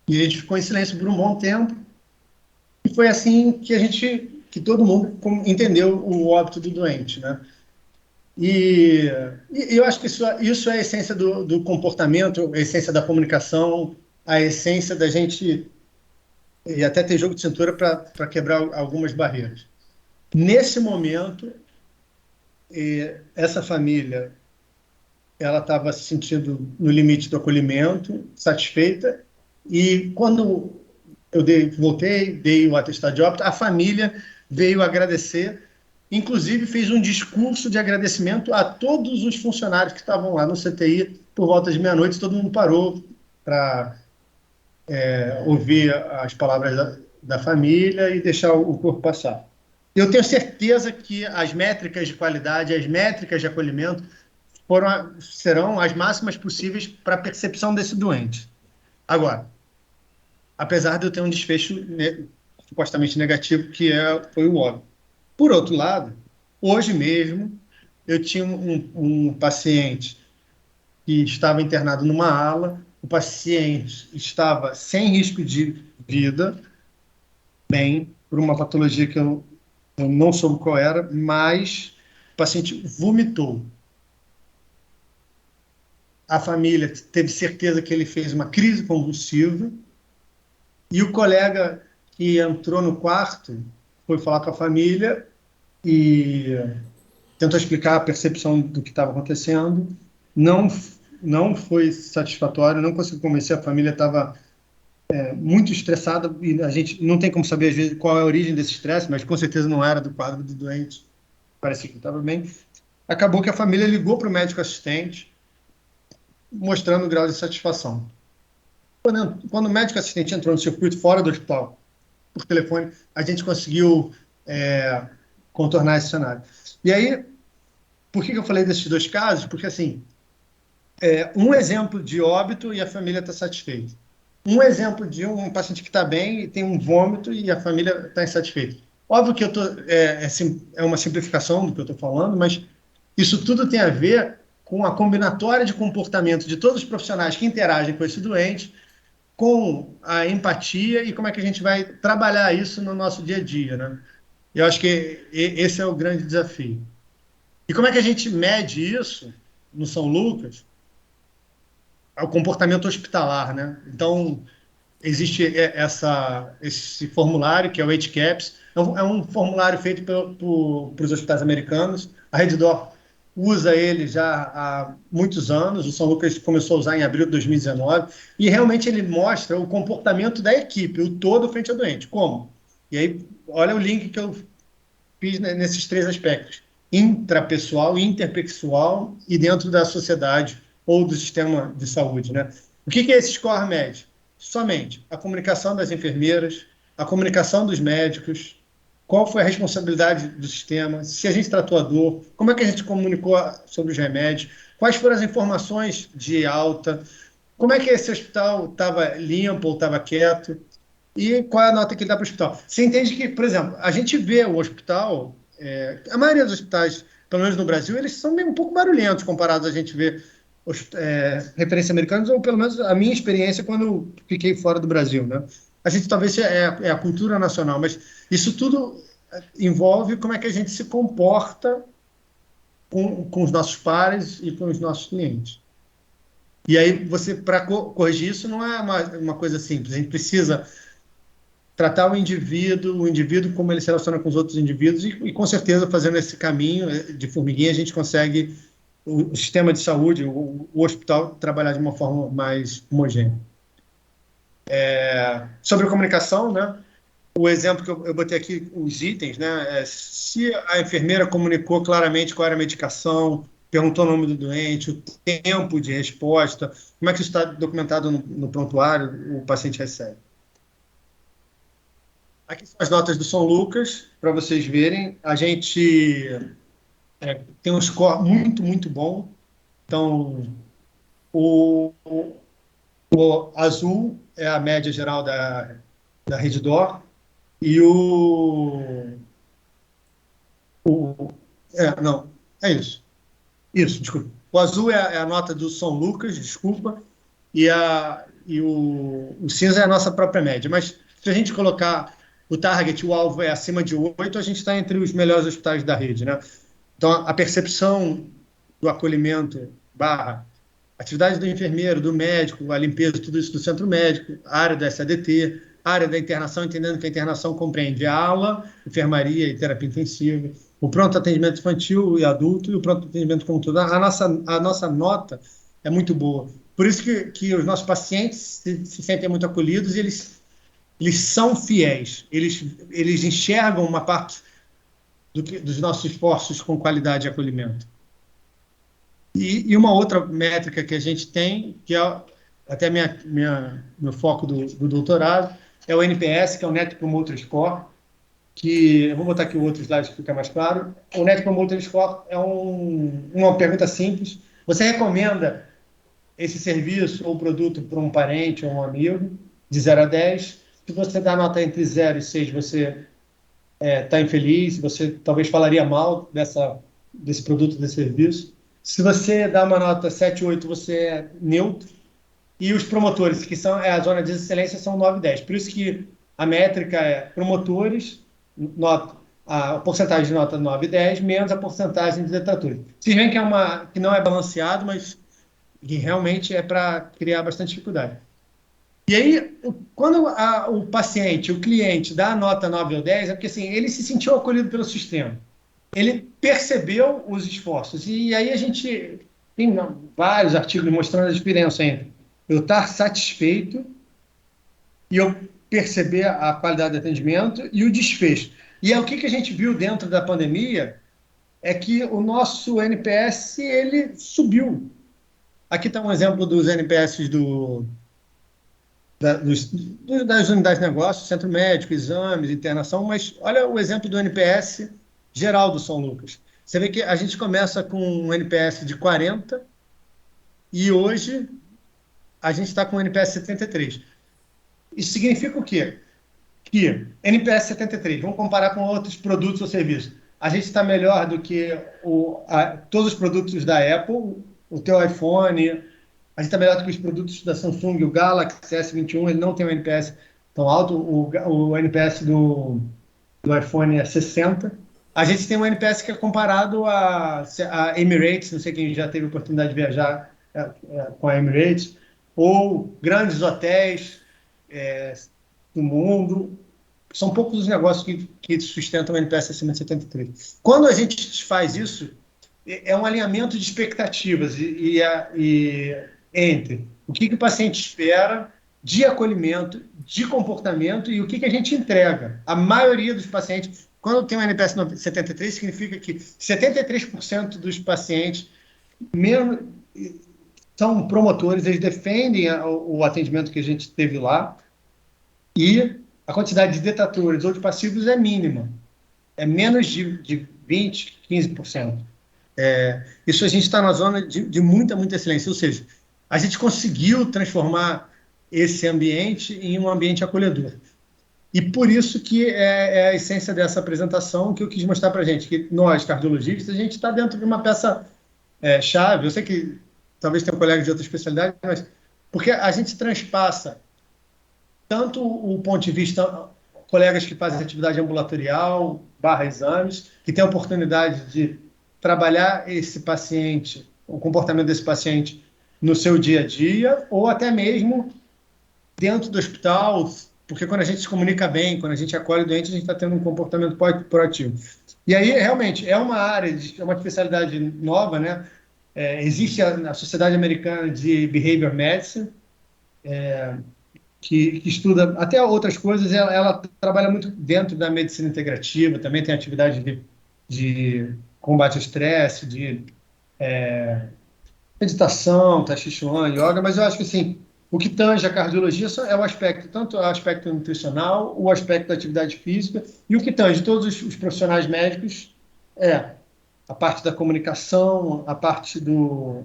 E a gente ficou em silêncio por um bom tempo. E foi assim que todo mundo entendeu o óbito do doente, né? E, e eu acho que isso é a essência do comportamento, a essência da comunicação, a essência da gente e até ter jogo de cintura para quebrar algumas barreiras. Nesse momento, essa família ela estava se sentindo no limite do acolhimento, satisfeita, e quando eu voltei, dei o atestado de óbito, a família veio agradecer, inclusive fez um discurso de agradecimento a todos os funcionários que estavam lá no CTI por volta de meia-noite, todo mundo parou para ouvir as palavras da família e deixar o corpo passar. Eu tenho certeza que as métricas de qualidade, as métricas de acolhimento serão as máximas possíveis para a percepção desse doente. Agora, apesar de eu ter um desfecho supostamente negativo, foi o óbito. Por outro lado, hoje mesmo, eu tinha um paciente que estava internado numa ala, o paciente estava sem risco de vida, bem, por uma patologia que eu não soube qual era, mas o paciente vomitou. A família teve certeza que ele fez uma crise convulsiva e o colega que entrou no quarto foi falar com a família e tentou explicar a percepção do que estava acontecendo. Não foi satisfatório, não conseguiu convencer, a família estava muito estressada e a gente não tem como saber às vezes qual é a origem desse estresse, mas com certeza não era do quadro do doente, parecia que estava bem. Acabou que a família ligou para o médico assistente, mostrando o grau de satisfação. Quando o médico assistente entrou no circuito fora do hospital, por telefone, a gente conseguiu contornar esse cenário. E aí, por que eu falei desses dois casos? Porque, assim, um exemplo de óbito e a família está satisfeita. Um exemplo de um paciente que está bem e tem um vômito e a família está insatisfeita. Óbvio que é uma simplificação do que eu estou falando, mas isso tudo tem a ver com a combinatória de comportamento de todos os profissionais que interagem com esse doente, com a empatia e como é que a gente vai trabalhar isso no nosso dia a dia, né? Eu acho que esse é o grande desafio. E como é que a gente mede isso no São Lucas? O comportamento hospitalar, né? Então, existe esse formulário, que é o HCAHPS, é um formulário feito para os hospitais americanos. A Reddor usa ele já há muitos anos, o São Lucas começou a usar em abril de 2019, e realmente ele mostra o comportamento da equipe, o todo frente ao doente. Como? E aí, olha o link que eu fiz nesses três aspectos: intrapessoal, interpessoal e dentro da sociedade ou do sistema de saúde, né? O que é esse score médio? Somente a comunicação das enfermeiras, a comunicação dos médicos, qual foi a responsabilidade do sistema, se a gente tratou a dor, como é que a gente comunicou sobre os remédios, quais foram as informações de alta, como é que esse hospital estava limpo ou estava quieto, e qual é a nota que ele dá para o hospital. Você entende que, por exemplo, a gente vê o hospital, a maioria dos hospitais, pelo menos no Brasil, eles são meio um pouco barulhentos comparados a gente ver referências americanas, ou pelo menos a minha experiência quando eu fiquei fora do Brasil, né? A gente talvez é a cultura nacional, mas isso tudo envolve como é que a gente se comporta com os nossos pares e com os nossos clientes. E aí, para corrigir isso, não é uma coisa simples. A gente precisa tratar o indivíduo como ele se relaciona com os outros indivíduos e com certeza, fazendo esse caminho de formiguinha, a gente consegue o sistema de saúde, o hospital, trabalhar de uma forma mais homogênea. Sobre comunicação, né? O exemplo que eu botei aqui, os itens, né? Se a enfermeira comunicou claramente qual era a medicação, perguntou o nome do doente, o tempo de resposta, como é que isso está documentado no prontuário, o paciente recebe. Aqui são as notas do São Lucas, para vocês verem. A gente tem um score muito, muito bom. Então, o azul é a média geral da Reddor e não, é isso. Isso, desculpa. O azul é a nota do São Lucas, desculpa, e o cinza é a nossa própria média. Mas se a gente colocar o target, o alvo é acima de 8, a gente está entre os melhores hospitais da rede, né? Então, a percepção do acolhimento barra atividade do enfermeiro, do médico, a limpeza, tudo isso do centro médico, a área da SADT, a área da internação, entendendo que a internação compreende a ala, enfermaria e terapia intensiva, o pronto atendimento infantil e adulto e o pronto atendimento como todo. A nossa nota é muito boa. Por isso que os nossos pacientes se sentem muito acolhidos e eles são fiéis. Eles enxergam uma parte dos nossos esforços com qualidade e acolhimento. E uma outra métrica que a gente tem, que é até meu foco do doutorado, é o NPS, que é o Net Promoter Score, que eu vou botar aqui o outro slide que fica mais claro. O Net Promoter Score é uma pergunta simples. Você recomenda esse serviço ou produto para um parente ou um amigo, de 0 a 10? Se você dá nota entre 0 e 6, você está infeliz, você talvez falaria mal desse produto, desse serviço. Se você dá uma nota 7, 8, você é neutro. E os promotores, que são a zona de excelência, são 9 e 10. Por isso que a métrica é promotores, a porcentagem de nota 9 e 10, menos a porcentagem de detratores. Vocês veem que não é balanceado, mas que realmente é para criar bastante dificuldade. E aí, quando o paciente, o cliente, dá a nota 9 ou 10, é porque assim, ele se sentiu acolhido pelo sistema. Ele percebeu os esforços. E aí a gente tem vários artigos mostrando a diferença entre eu estar satisfeito e eu perceber a qualidade do atendimento e o desfecho. E o que a gente viu dentro da pandemia é que o nosso NPS ele subiu. Aqui está um exemplo dos NPS das unidades de negócio, centro médico, exames, internação, mas olha o exemplo do NPS geral do São Lucas. Você vê que a gente começa com um NPS de 40 e hoje a gente está com um NPS 73. Isso significa o quê? Que NPS 73, vamos comparar com outros produtos ou serviços. A gente está melhor do que todos os produtos da Apple, o teu iPhone, a gente está melhor do que os produtos da Samsung, o Galaxy S21, ele não tem um NPS tão alto, o NPS do iPhone é 60. A gente tem um NPS que é comparado a Emirates, não sei quem já teve a oportunidade de viajar com a Emirates, ou grandes hotéis do mundo. São poucos os negócios que sustentam o NPS acima de 73. Quando a gente faz isso, é um alinhamento de expectativas entre o que o paciente espera de acolhimento, de comportamento e o que a gente entrega. A maioria dos pacientes, quando tem um NPS 73, significa que 73% dos pacientes são promotores, eles defendem o atendimento que a gente teve lá e a quantidade de detratores ou de passivos é mínima. É menos de 20%, 15%. Isso a gente está na zona de muita, muita excelência. Ou seja, a gente conseguiu transformar esse ambiente em um ambiente acolhedor. E por isso que é a essência dessa apresentação que eu quis mostrar para a gente, que nós, cardiologistas, a gente está dentro de uma peça chave. Eu sei que talvez tenha um colega de outra especialidade, mas porque a gente transpassa tanto o ponto de vista, colegas que fazem atividade ambulatorial, exames, que têm a oportunidade de trabalhar esse paciente, o comportamento desse paciente no seu dia a dia, ou até mesmo dentro do hospital, porque quando a gente se comunica bem, quando a gente acolhe o doente, a gente está tendo um comportamento proativo. E aí, realmente, é uma área, é uma especialidade nova, né? Existe a Sociedade Americana de Behavior Medicine, que estuda até outras coisas, ela trabalha muito dentro da medicina integrativa, também tem atividade de combate ao estresse, de meditação, Tai Chi Chuan, yoga, mas eu acho que assim, o que tange a cardiologia é o aspecto, tanto o aspecto nutricional, o aspecto da atividade física, e o que tange todos os profissionais médicos é a parte da comunicação, a parte do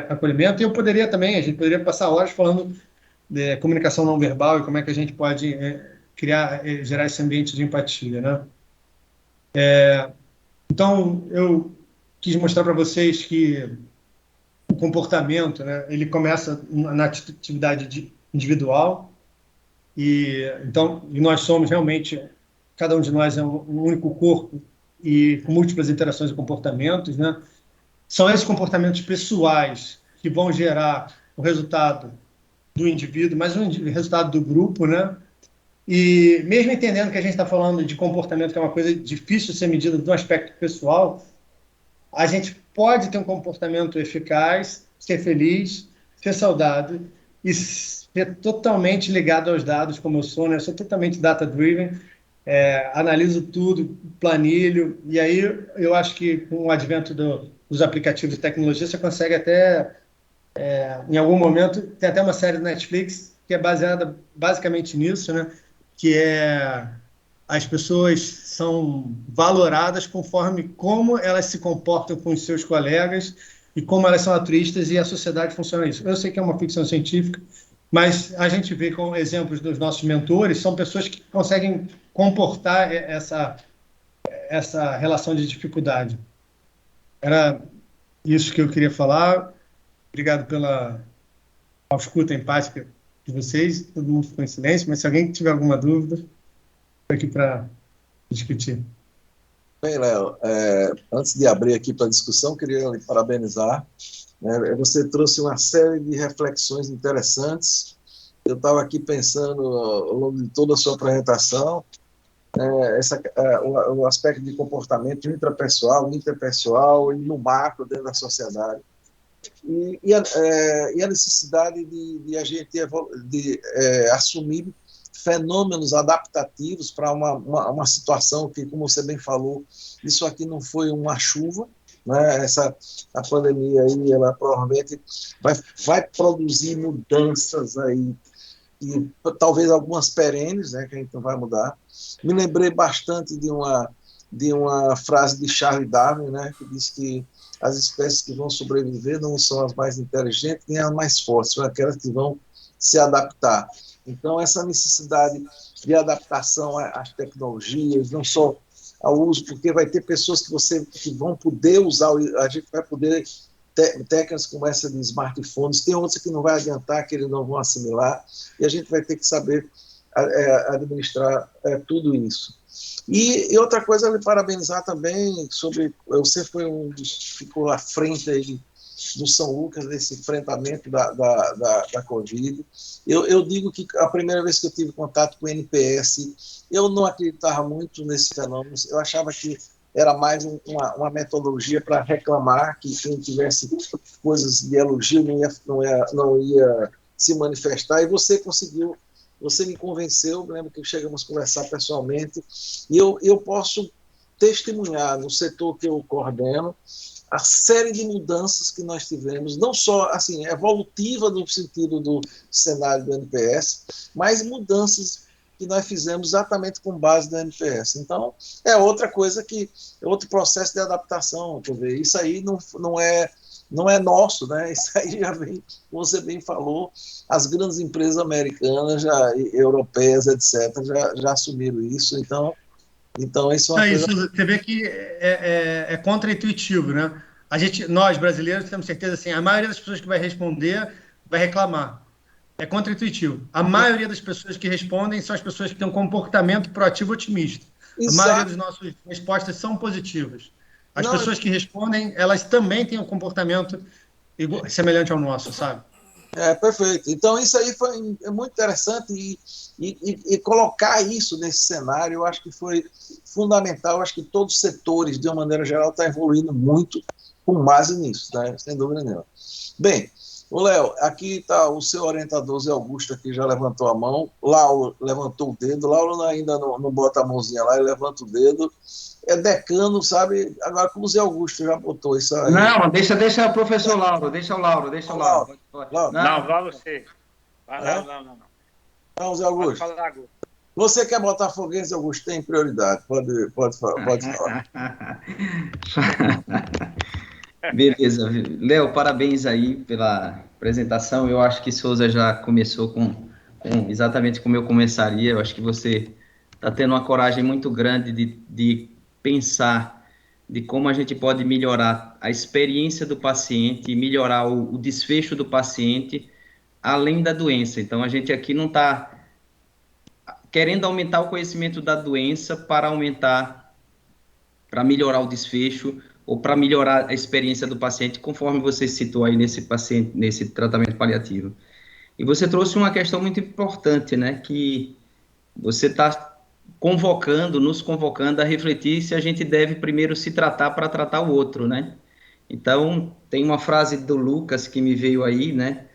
acolhimento, e eu poderia também, a gente poderia passar horas falando de comunicação não verbal e como é que a gente pode criar, gerar esse ambiente de empatia, né? Então, eu quis mostrar para vocês que o comportamento, né, ele começa na atividade individual, e nós somos realmente, cada um de nós é um único corpo e com múltiplas interações e comportamentos, né? São esses comportamentos pessoais que vão gerar o resultado do indivíduo, mas o resultado do grupo, né? E mesmo entendendo que a gente está falando de comportamento, que é uma coisa difícil de ser medida do aspecto pessoal, a gente pode ter um comportamento eficaz, ser feliz, ser saudável e ser totalmente ligado aos dados, como eu sou, né? Eu sou totalmente data-driven, analiso tudo, planilho, e aí eu acho que com o advento dos aplicativos de tecnologia, você consegue até, em algum momento, tem até uma série do Netflix que é baseada basicamente nisso, né? Que é as pessoas são valoradas conforme como elas se comportam com os seus colegas e como elas são altruístas e a sociedade funciona isso. Eu sei que é uma ficção científica, mas a gente vê com exemplos dos nossos mentores, são pessoas que conseguem comportar essa relação de dificuldade. Era isso que eu queria falar. Obrigado pela escuta empática de vocês. Todo mundo ficou em silêncio, mas se alguém tiver alguma dúvida, estou aqui para discutir. Bem, Léo, antes de abrir aqui para a discussão, queria lhe parabenizar. Você trouxe uma série de reflexões interessantes. Eu estava aqui pensando ao longo de toda a sua apresentação, o aspecto de comportamento intrapessoal, interpessoal e no macro dentro da sociedade. E a necessidade de a gente assumir fenômenos adaptativos para uma situação que, como você bem falou, isso aqui não foi uma chuva, né? A pandemia aí, ela provavelmente vai produzir mudanças aí, e talvez algumas perenes, né, que a gente não vai mudar. Me lembrei bastante de uma frase de Charles Darwin, né, que diz que as espécies que vão sobreviver não são as mais inteligentes nem as mais fortes, são aquelas que vão se adaptar. Então, essa necessidade de adaptação às tecnologias, não só ao uso, porque vai ter pessoas que vão poder usar, a gente vai poder técnicas como essa de smartphones, tem outras que não vai adiantar, que eles não vão assimilar, e a gente vai ter que saber administrar tudo isso. E outra coisa, me parabenizar também sobre, você foi um dos que ficou à frente aí do São Lucas, desse enfrentamento da Covid. Eu digo que a primeira vez que eu tive contato com o NPS, eu não acreditava muito nesse fenômeno, eu achava que era mais uma metodologia para reclamar, que quem tivesse coisas de elogio não ia se manifestar, e você conseguiu, você me convenceu, lembro que chegamos a conversar pessoalmente, e eu posso testemunhar no setor que eu coordeno a série de mudanças que nós tivemos, não só assim, evolutiva no sentido do cenário do NPS, mas mudanças que nós fizemos exatamente com base no NPS. Então, é outra coisa é outro processo de adaptação, quer ver, isso aí não é nosso, né? Isso aí já vem, como você bem falou, as grandes empresas americanas, europeias, etc., já assumiram isso, então isso é uma coisa... Isso, você vê que é contra-intuitivo, né? Nós, brasileiros, temos certeza, assim, a maioria das pessoas que vai responder vai reclamar. É contra-intuitivo. A maioria das pessoas que respondem são as pessoas que têm um comportamento proativo otimista. A maioria das nossas respostas são positivas. As pessoas que respondem, elas também têm um comportamento semelhante ao nosso, sabe? Perfeito. Então, isso aí foi muito interessante e colocar isso nesse cenário, eu acho que foi fundamental. Eu acho que todos os setores, de uma maneira geral, estão evoluindo muito com base nisso, né? Sem dúvida nenhuma. Bem, Ô, Léo, aqui está o seu orientador, Zé Augusto, aqui já levantou a mão. Lauro levantou o dedo. Lauro ainda não bota a mãozinha lá, ele levanta o dedo. É decano, sabe? Agora, como o Zé Augusto já botou isso aí. Não, deixa o professor Lauro, deixa o Lauro. Lauro. Não, vai você. Vai, É? não. Não, Zé Pode Augusto. falar agora. Você que é botafoguense, Augusto, tem prioridade. Pode falar. Beleza, Léo, parabéns aí pela apresentação. Eu acho que Souza já começou com exatamente como eu começaria. Eu acho que você está tendo uma coragem muito grande de pensar de como a gente pode melhorar a experiência do paciente e melhorar o desfecho do paciente além da doença. Então, a gente aqui não está querendo aumentar o conhecimento da doença para melhorar o desfecho ou para melhorar a experiência do paciente, conforme você citou aí nesse tratamento paliativo. E você trouxe uma questão muito importante, né, que você está nos convocando a refletir se a gente deve primeiro se tratar para tratar o outro, né? Então, tem uma frase do Lucas que me veio aí, né?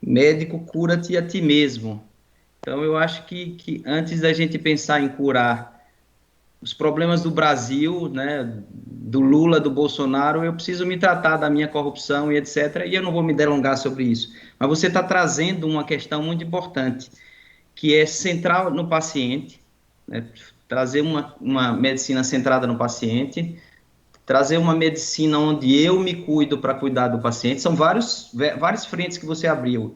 Médico, cura-te a ti mesmo. Então, eu acho que antes da gente pensar em curar os problemas do Brasil, né, do Lula, do Bolsonaro, eu preciso me tratar da minha corrupção e etc. E eu não vou me delongar sobre isso. Mas você está trazendo uma questão muito importante, que é central no paciente, né, trazer uma medicina centrada no paciente, trazer uma medicina onde eu me cuido para cuidar do paciente. São várias frentes que você abriu.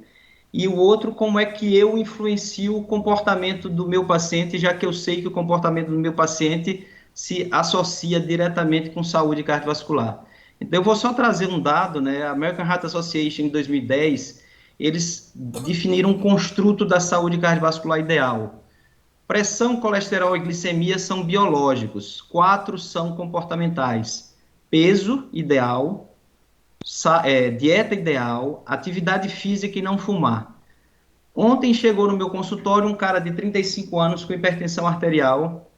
E o outro, como é que eu influencio o comportamento do meu paciente, já que eu sei que o comportamento do meu paciente se associa diretamente com saúde cardiovascular. Então, eu vou só trazer um dado, né? A American Heart Association, em 2010, eles definiram um construto da saúde cardiovascular ideal. Pressão, colesterol e glicemia são biológicos, 4 são comportamentais. Peso ideal, dieta ideal, atividade física e não fumar. Ontem chegou no meu consultório um cara de 35 anos com hipertensão arterial,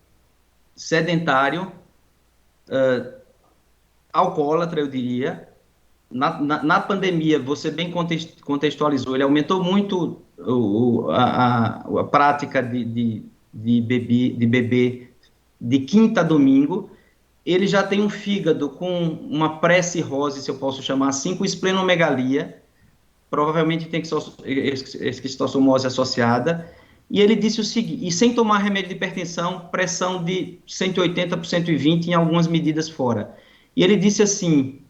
sedentário, alcoólatra, eu diria. Na pandemia, você bem contextualizou, ele aumentou muito a prática de beber de quinta a domingo. Ele já tem um fígado com uma pré-cirrose, se eu posso chamar assim, com esplenomegalia, provavelmente tem esquistossomose associada, e ele disse o seguinte, e sem tomar remédio de hipertensão, pressão de 180 por 120 em algumas medidas fora. E ele disse assim,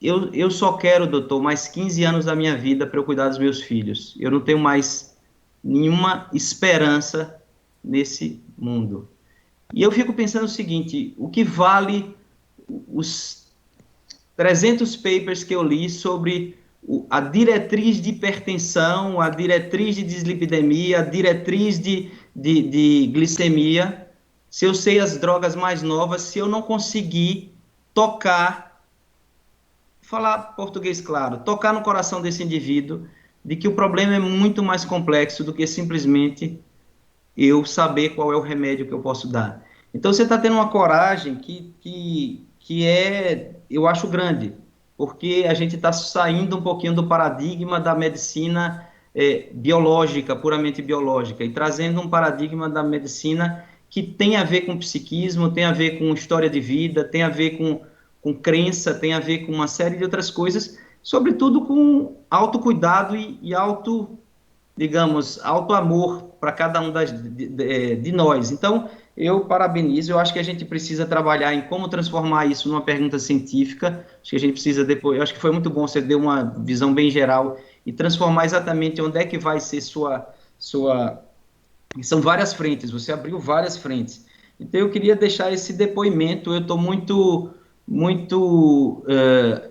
eu só quero, doutor, mais 15 anos da minha vida para eu cuidar dos meus filhos. Eu não tenho mais nenhuma esperança nesse mundo. E eu fico pensando o seguinte, o que vale os 300 papers que eu li sobre a diretriz de hipertensão, a diretriz de dislipidemia, a diretriz de glicemia, se eu sei as drogas mais novas, se eu não conseguir tocar, falar português claro, tocar no coração desse indivíduo, de que o problema é muito mais complexo do que simplesmente eu saber qual é o remédio que eu posso dar. Então, você está tendo uma coragem que é, eu acho, grande, porque a gente está saindo um pouquinho do paradigma da medicina biológica, puramente biológica, e trazendo um paradigma da medicina que tem a ver com psiquismo, tem a ver com história de vida, tem a ver com crença, tem a ver com uma série de outras coisas, sobretudo com autocuidado e digamos, auto-amor para cada um de nós. Então, eu parabenizo, eu acho que a gente precisa trabalhar em como transformar isso numa pergunta científica, acho que a gente precisa depois, eu acho que foi muito bom, você deu uma visão bem geral, e transformar exatamente onde é que vai ser são várias frentes, você abriu várias frentes. Então, eu queria deixar esse depoimento, eu estou muito,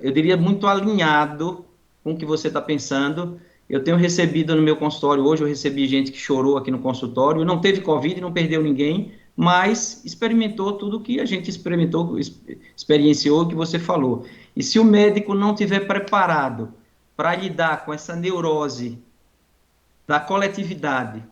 eu diria, muito alinhado com o que você está pensando. Eu tenho recebido no meu consultório, hoje eu recebi gente que chorou aqui no consultório, não teve Covid, não perdeu ninguém, mas experimentou tudo que a gente experienciou, que você falou. E se o médico não tiver preparado para lidar com essa neurose da coletividade,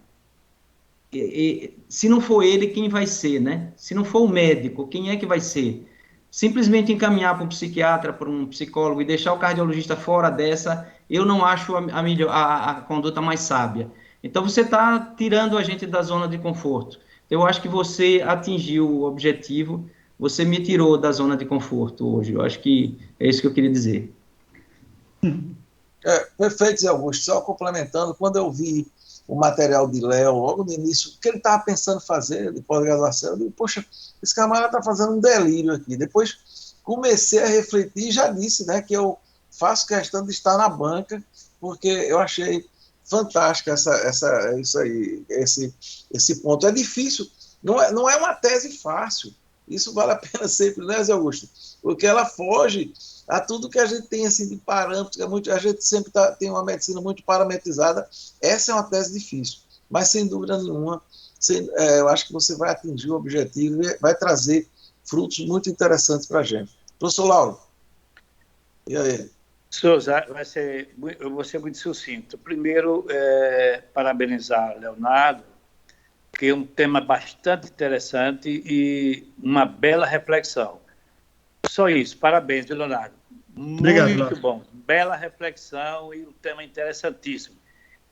se não for ele, quem vai ser, né? Se não for o médico, quem é que vai ser? simplesmente encaminhar para um psiquiatra, para um psicólogo e deixar o cardiologista fora dessa, eu não acho a conduta mais sábia. Então, você está tirando a gente da zona de conforto. Eu acho que você atingiu o objetivo, você me tirou da zona de conforto hoje. Eu acho que é isso que eu queria dizer. Perfeito, Zé Augusto. Só complementando, quando eu vi o material de Léo, logo no início, o que ele estava pensando fazer de pós-graduação, eu digo, poxa, esse camarada está fazendo um delírio aqui. Depois comecei a refletir e já disse, né, que eu faço questão de estar na banca, porque eu achei fantástico isso aí, esse ponto. É difícil, não é uma tese fácil. Isso vale a pena sempre, né, Zé Augusto? Porque ela foge a tudo que a gente tem assim, de parâmetros, a gente sempre tem uma medicina muito parametrizada. Essa é uma tese difícil, mas sem dúvida nenhuma, eu acho que você vai atingir o objetivo e vai trazer frutos muito interessantes para a gente. Professor Lauro, e aí? Souza, eu vou ser muito sucinto. Primeiro, parabenizar Leonardo, que é um tema bastante interessante e uma bela reflexão. Só isso, parabéns, Leonardo. Obrigado, Muito Lauro. bom, bela reflexão e um tema interessantíssimo.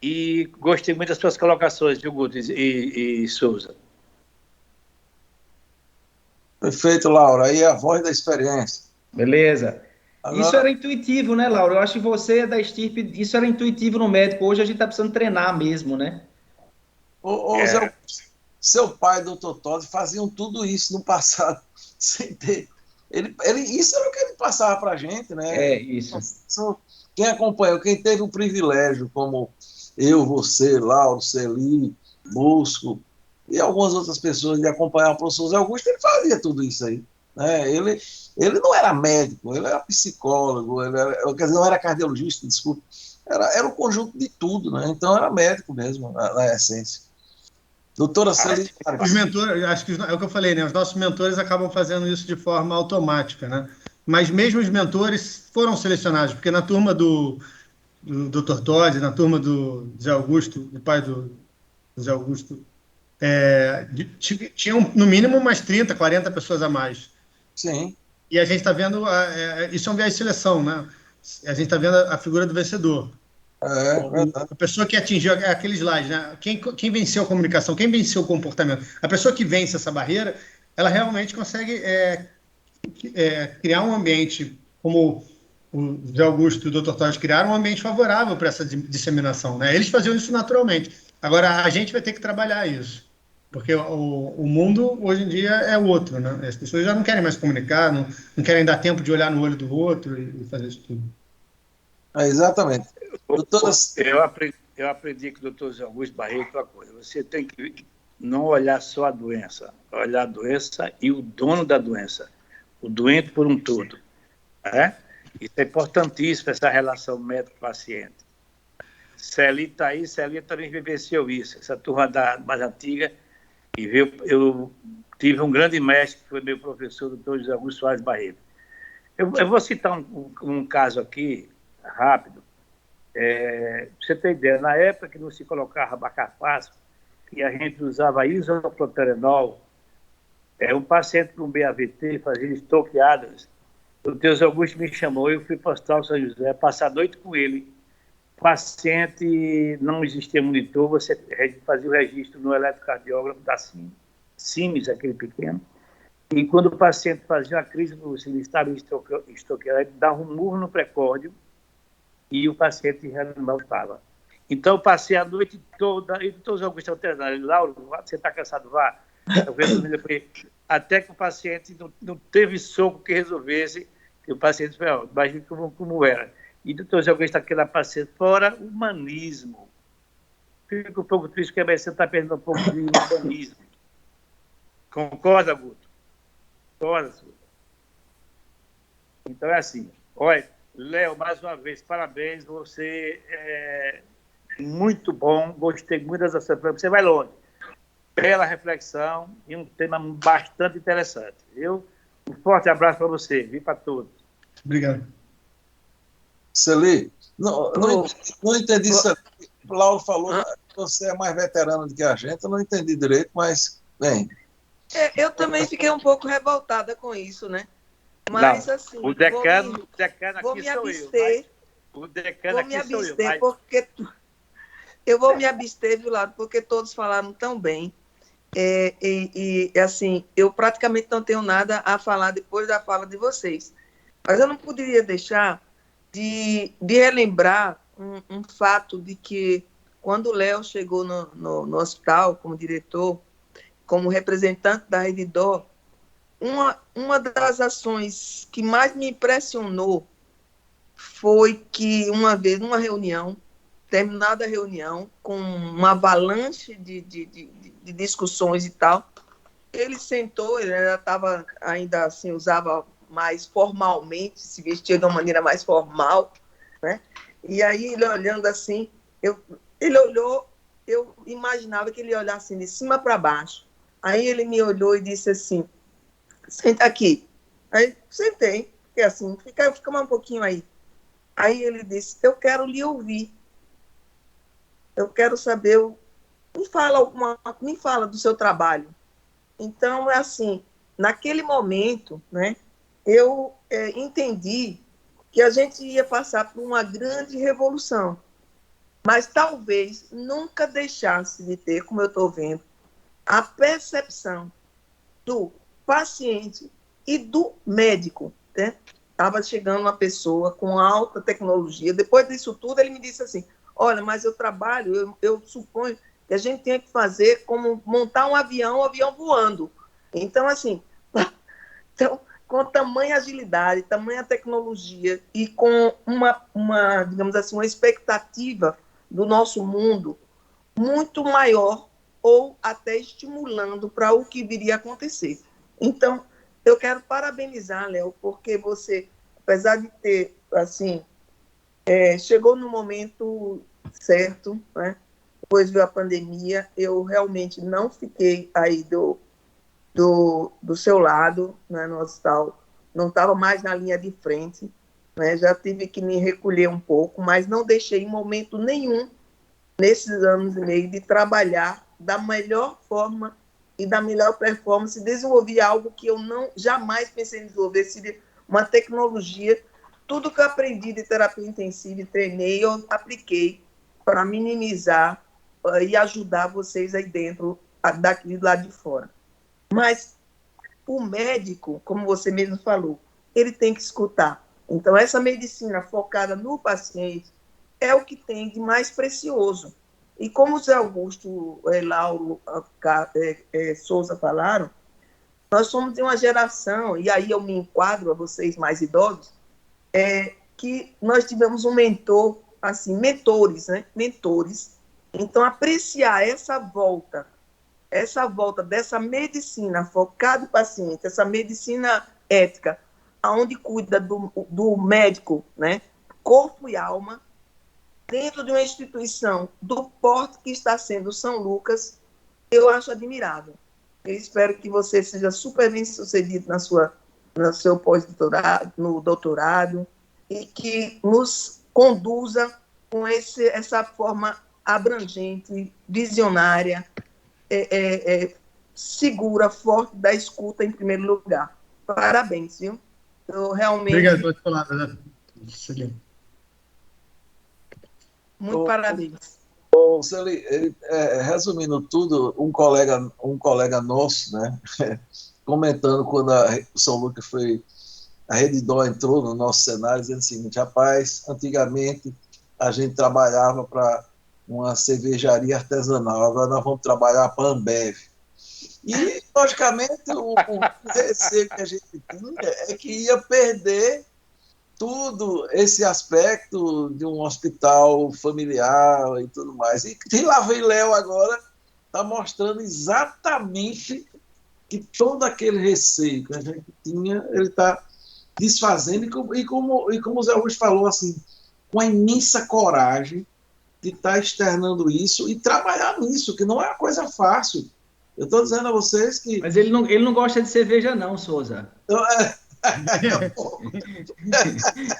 E gostei muito das suas colocações, viu, Guto e Souza. Perfeito, Laura. Aí é a voz da experiência. Beleza. Agora, Isso era intuitivo, né, Laura? Eu acho que você é da estirpe, isso era intuitivo no médico. Hoje a gente está precisando treinar mesmo, né? Zé Augusto, seu pai, doutor Todd, faziam tudo isso no passado, sem ter. Isso era o que ele passava para a gente, né? É, isso. Quem acompanhou, quem teve o privilégio, como eu, você, Lauro, Celi, Busco e algumas outras pessoas de acompanhar o professor Zé Augusto, ele fazia tudo isso aí. Né? Ele não era médico, ele era psicólogo, quer dizer, não era cardiologista, desculpa. Era um conjunto de tudo, né? Então era médico mesmo, na essência. Doutora Celi. Os mentores, acho que é o que eu falei, né? Os nossos mentores acabam fazendo isso de forma automática, né? Mas mesmo os mentores foram selecionados, porque na turma do Dr. Todd, na turma do Zé Augusto, do pai do Zé Augusto, tinham no mínimo umas 30, 40 pessoas a mais. Sim. E a gente está vendo, isso é um viés de seleção, né? A gente está vendo a figura do vencedor. A pessoa que atingiu aquele slide, né? Quem venceu a comunicação, quem venceu o comportamento. A pessoa que vence essa barreira, ela realmente consegue criar um ambiente, como o Zé Augusto e o Dr. Todd criaram, um ambiente favorável para essa disseminação. Né? Eles faziam isso naturalmente. Agora, a gente vai ter que trabalhar isso. Porque o mundo, hoje em dia, é outro. Né? As pessoas já não querem mais comunicar, não querem dar tempo de olhar no olho do outro e fazer isso tudo. Exatamente. Eu aprendi com o doutor Zé Augusto Barreto uma coisa. Você tem que não olhar só a doença, olhar a doença e o dono da doença, o doente por um todo. Né? Isso é importantíssimo, essa relação médico-paciente. Celi está aí, Celi também vivenciou isso, essa turma mais antiga, e eu tive um grande mestre, que foi meu professor, o doutor José Augusto Soares Barreto. Eu vou citar um caso aqui, rápido, pra você ter ideia, na época que não se colocava bacafácio, que a gente usava isoproterenol, um paciente com BAVT fazia estoqueadas, o Deus Augusto me chamou, eu fui para o Hospital São José, passar a noite com ele. O paciente, não existia monitor, você fazia o registro no eletrocardiógrafo da Siemens, aquele pequeno, e quando o paciente fazia uma crise, ele estava estoqueado, ele dava um murro no precórdio e o paciente já não estava. Então, eu passei a noite toda, e o doutor Augusto alternando, Lauro, você está cansado, vá. Até que o paciente não teve soco que resolvesse, e o paciente falou, imagina como era. E o doutor Augusto, aquela paciente, fora humanismo. Fico um pouco triste, porque a medicina está perdendo um pouco de humanismo. Concorda, Guto? Concorda, Guto? Então é assim. Olha, Léo, mais uma vez, parabéns, você é muito bom, gostei muito das suas perguntas, você vai longe. Bela reflexão e um tema bastante interessante. Viu? Um forte abraço para você, viu, para todos. Obrigado. Celi, não entendi isso. O Lauro falou que você é mais veterano do que a gente, eu não entendi direito, mas, bem. Eu também fiquei um pouco revoltada com isso, né? Mas, Não, assim, o decano vou aqui me sou eu. abster, O decano vou me aqui sou eu. abster, porque eu vou me abster, viu, Lado, porque todos falaram tão bem. Assim, eu praticamente não tenho nada a falar depois da fala de vocês. Mas eu não poderia deixar de relembrar um fato de que, quando o Léo chegou no hospital como diretor, como representante da Redditor, uma das ações que mais me impressionou foi que, uma vez, numa reunião, terminada a reunião, com uma avalanche de discussões e tal, ele sentou, ele ainda assim, usava mais formalmente, se vestia de uma maneira mais formal, né? E aí, ele olhando assim, ele olhou, eu imaginava que ele ia olhar assim, de cima para baixo. Aí ele me olhou e disse assim, senta aqui. Aí, sentei, porque assim, fica mais um pouquinho aí. Aí ele disse, eu quero lhe ouvir. Eu quero saber, me fala do seu trabalho. Então, é assim, naquele momento, né, eu entendi que a gente ia passar por uma grande revolução, mas talvez nunca deixasse de ter, como eu estou vendo, a percepção do paciente e do médico, né? Estava chegando uma pessoa com alta tecnologia. Depois disso tudo, ele me disse assim, olha, mas eu trabalho, eu suponho que a gente tem que fazer como montar um avião voando. Então, assim, então, com tamanha agilidade, tamanha tecnologia e com digamos assim, uma expectativa do nosso mundo muito maior ou até estimulando para o que viria a acontecer. Então, eu quero parabenizar, Léo, porque você, apesar de ter, assim, chegou no momento certo, né? Depois veio a pandemia, eu realmente não fiquei aí do seu lado, né, no hospital, não estava mais na linha de frente, né? Já tive que me recolher um pouco, mas não deixei em momento nenhum, nesses anos e meio, de trabalhar da melhor forma e da melhor performance, desenvolvi algo que eu jamais pensei em desenvolver, seria uma tecnologia. Tudo que eu aprendi de terapia intensiva e treinei, eu apliquei para minimizar e ajudar vocês aí dentro, daqui do lado de fora. Mas o médico, como você mesmo falou, ele tem que escutar. Então, essa medicina focada no paciente é o que tem de mais precioso. E como o Zé Augusto, Lauro, Souza falaram, nós somos de uma geração, e aí eu me enquadro a vocês mais idosos, que nós tivemos um mentor, assim, mentores, né? Mentores. Então, apreciar essa volta dessa medicina focada no paciente, essa medicina ética, onde cuida do médico, né? Corpo e alma, dentro de uma instituição do porte que está sendo São Lucas, eu acho admirável. Eu espero que você seja super bem sucedido no seu pós-doutorado, no doutorado, e que nos conduza com essa forma abrangente, visionária, segura, forte da escuta em primeiro lugar. Parabéns, viu? Eu realmente... Obrigado, muito parabéns. Celi, resumindo tudo, um colega nosso, né, comentando quando o São Lucas a Redditor entrou no nosso cenário, dizendo o seguinte, rapaz, antigamente a gente trabalhava para uma cervejaria artesanal, agora nós vamos trabalhar para a Ambev. E, logicamente, o receio que a gente tinha é que ia perder tudo esse aspecto de um hospital familiar e tudo mais. E lá vem Léo agora, está mostrando exatamente que todo aquele receio que a gente tinha, ele está desfazendo, e como o Zé Augusto falou, assim, com a imensa coragem de estar externando isso e trabalhar nisso, que não é uma coisa fácil. Eu estou dizendo a vocês que... Mas ele não gosta de cerveja não, Souza. Então,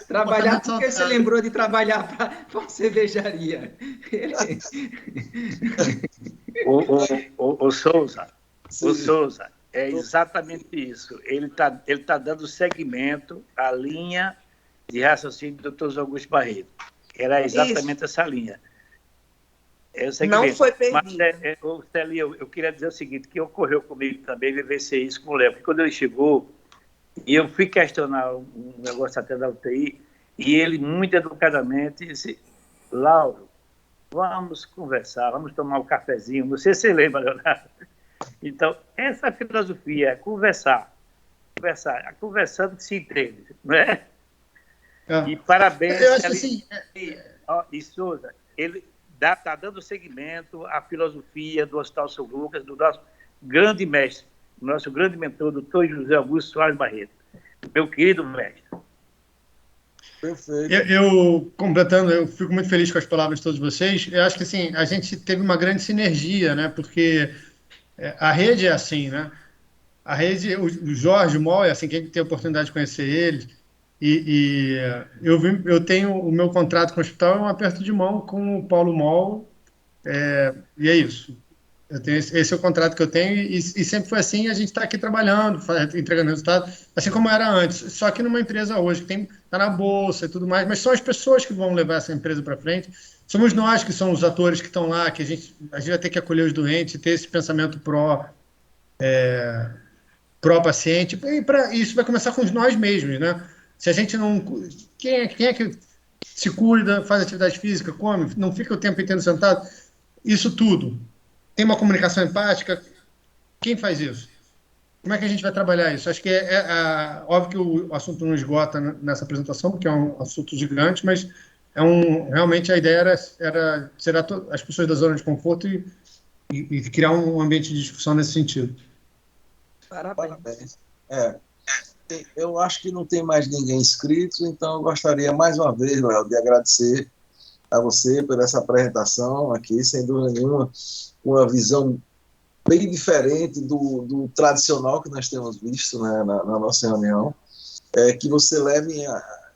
Trabalhar porque você lembrou de trabalhar para uma cervejaria. O Souza, É exatamente isso. Ele tá dando seguimento à linha de raciocínio do Dr. Augusto Barreto. Era exatamente essa linha. É o segmento. Não foi perdido. Mas, Celi, eu queria dizer o seguinte, que ocorreu comigo também, vivenciei isso com o Léo, porque quando ele chegou, e eu fui questionar um negócio até da UTI, e ele, muito educadamente, disse, Lauro, vamos conversar, vamos tomar um cafezinho. Não sei se você lembra, Leonardo. Então, essa filosofia é conversar, conversando que se entende, não é? E parabéns, Eu acho assim... E Souza, ele está dando seguimento à filosofia do Hospital São Lucas, do nosso grande mestre, nosso grande mentor, doutor José Augusto Soares Barreto. Meu querido mestre. Perfeito. Completando, eu fico muito feliz com as palavras de todos vocês. Eu acho que assim, a gente teve uma grande sinergia, né? Porque a rede é assim, né? A rede, o Jorge Moll é assim, quem tem a oportunidade de conhecer ele, eu tenho o meu contrato com o hospital, é um aperto de mão com o Paulo Moll, e é isso. Esse é o contrato que eu tenho, e sempre foi assim, a gente está aqui trabalhando, entregando resultado, assim como era antes, só que numa empresa hoje, que está na bolsa e tudo mais, mas são as pessoas que vão levar essa empresa para frente, somos nós que somos os atores que estão lá, que a gente vai ter que acolher os doentes, ter esse pensamento pró-paciente, e isso vai começar com nós mesmos, né? Se a gente não... Quem é que se cuida, faz atividade física, come, não fica o tempo inteiro sentado? Isso tudo. Tem uma comunicação empática? Quem faz isso? Como é que a gente vai trabalhar isso? Acho que óbvio que o assunto não esgota nessa apresentação, porque é um assunto gigante, mas realmente a ideia era tirar as pessoas da zona de conforto e criar um ambiente de discussão nesse sentido. Parabéns. Eu acho que não tem mais ninguém inscrito, então eu gostaria mais uma vez, Léo, de agradecer a você por essa apresentação aqui, sem dúvida nenhuma, uma visão bem diferente do tradicional que nós temos visto, né, na nossa reunião, que você leve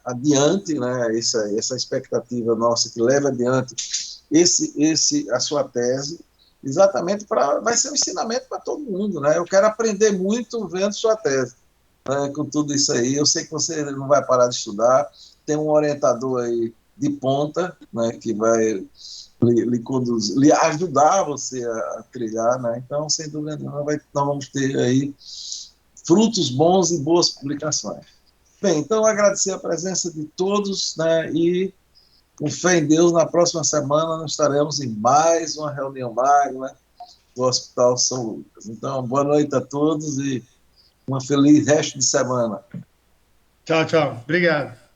adiante, né, essa expectativa nossa, que leve adiante a sua tese, exatamente vai ser um ensinamento para todo mundo, né? Eu quero aprender muito vendo sua tese, né, com tudo isso aí. Eu sei que você não vai parar de estudar, tem um orientador aí de ponta, né, que vai lhe conduzir, lhe ajudar você a trilhar, né? Então, sem dúvida nenhuma, nós vamos ter aí frutos bons e boas publicações. Bem, então agradecer a presença de todos, né, e com fé em Deus, na próxima semana nós estaremos em mais uma reunião magna do Hospital São Lucas. Então, boa noite a todos e um feliz resto de semana. Tchau, tchau. Obrigado.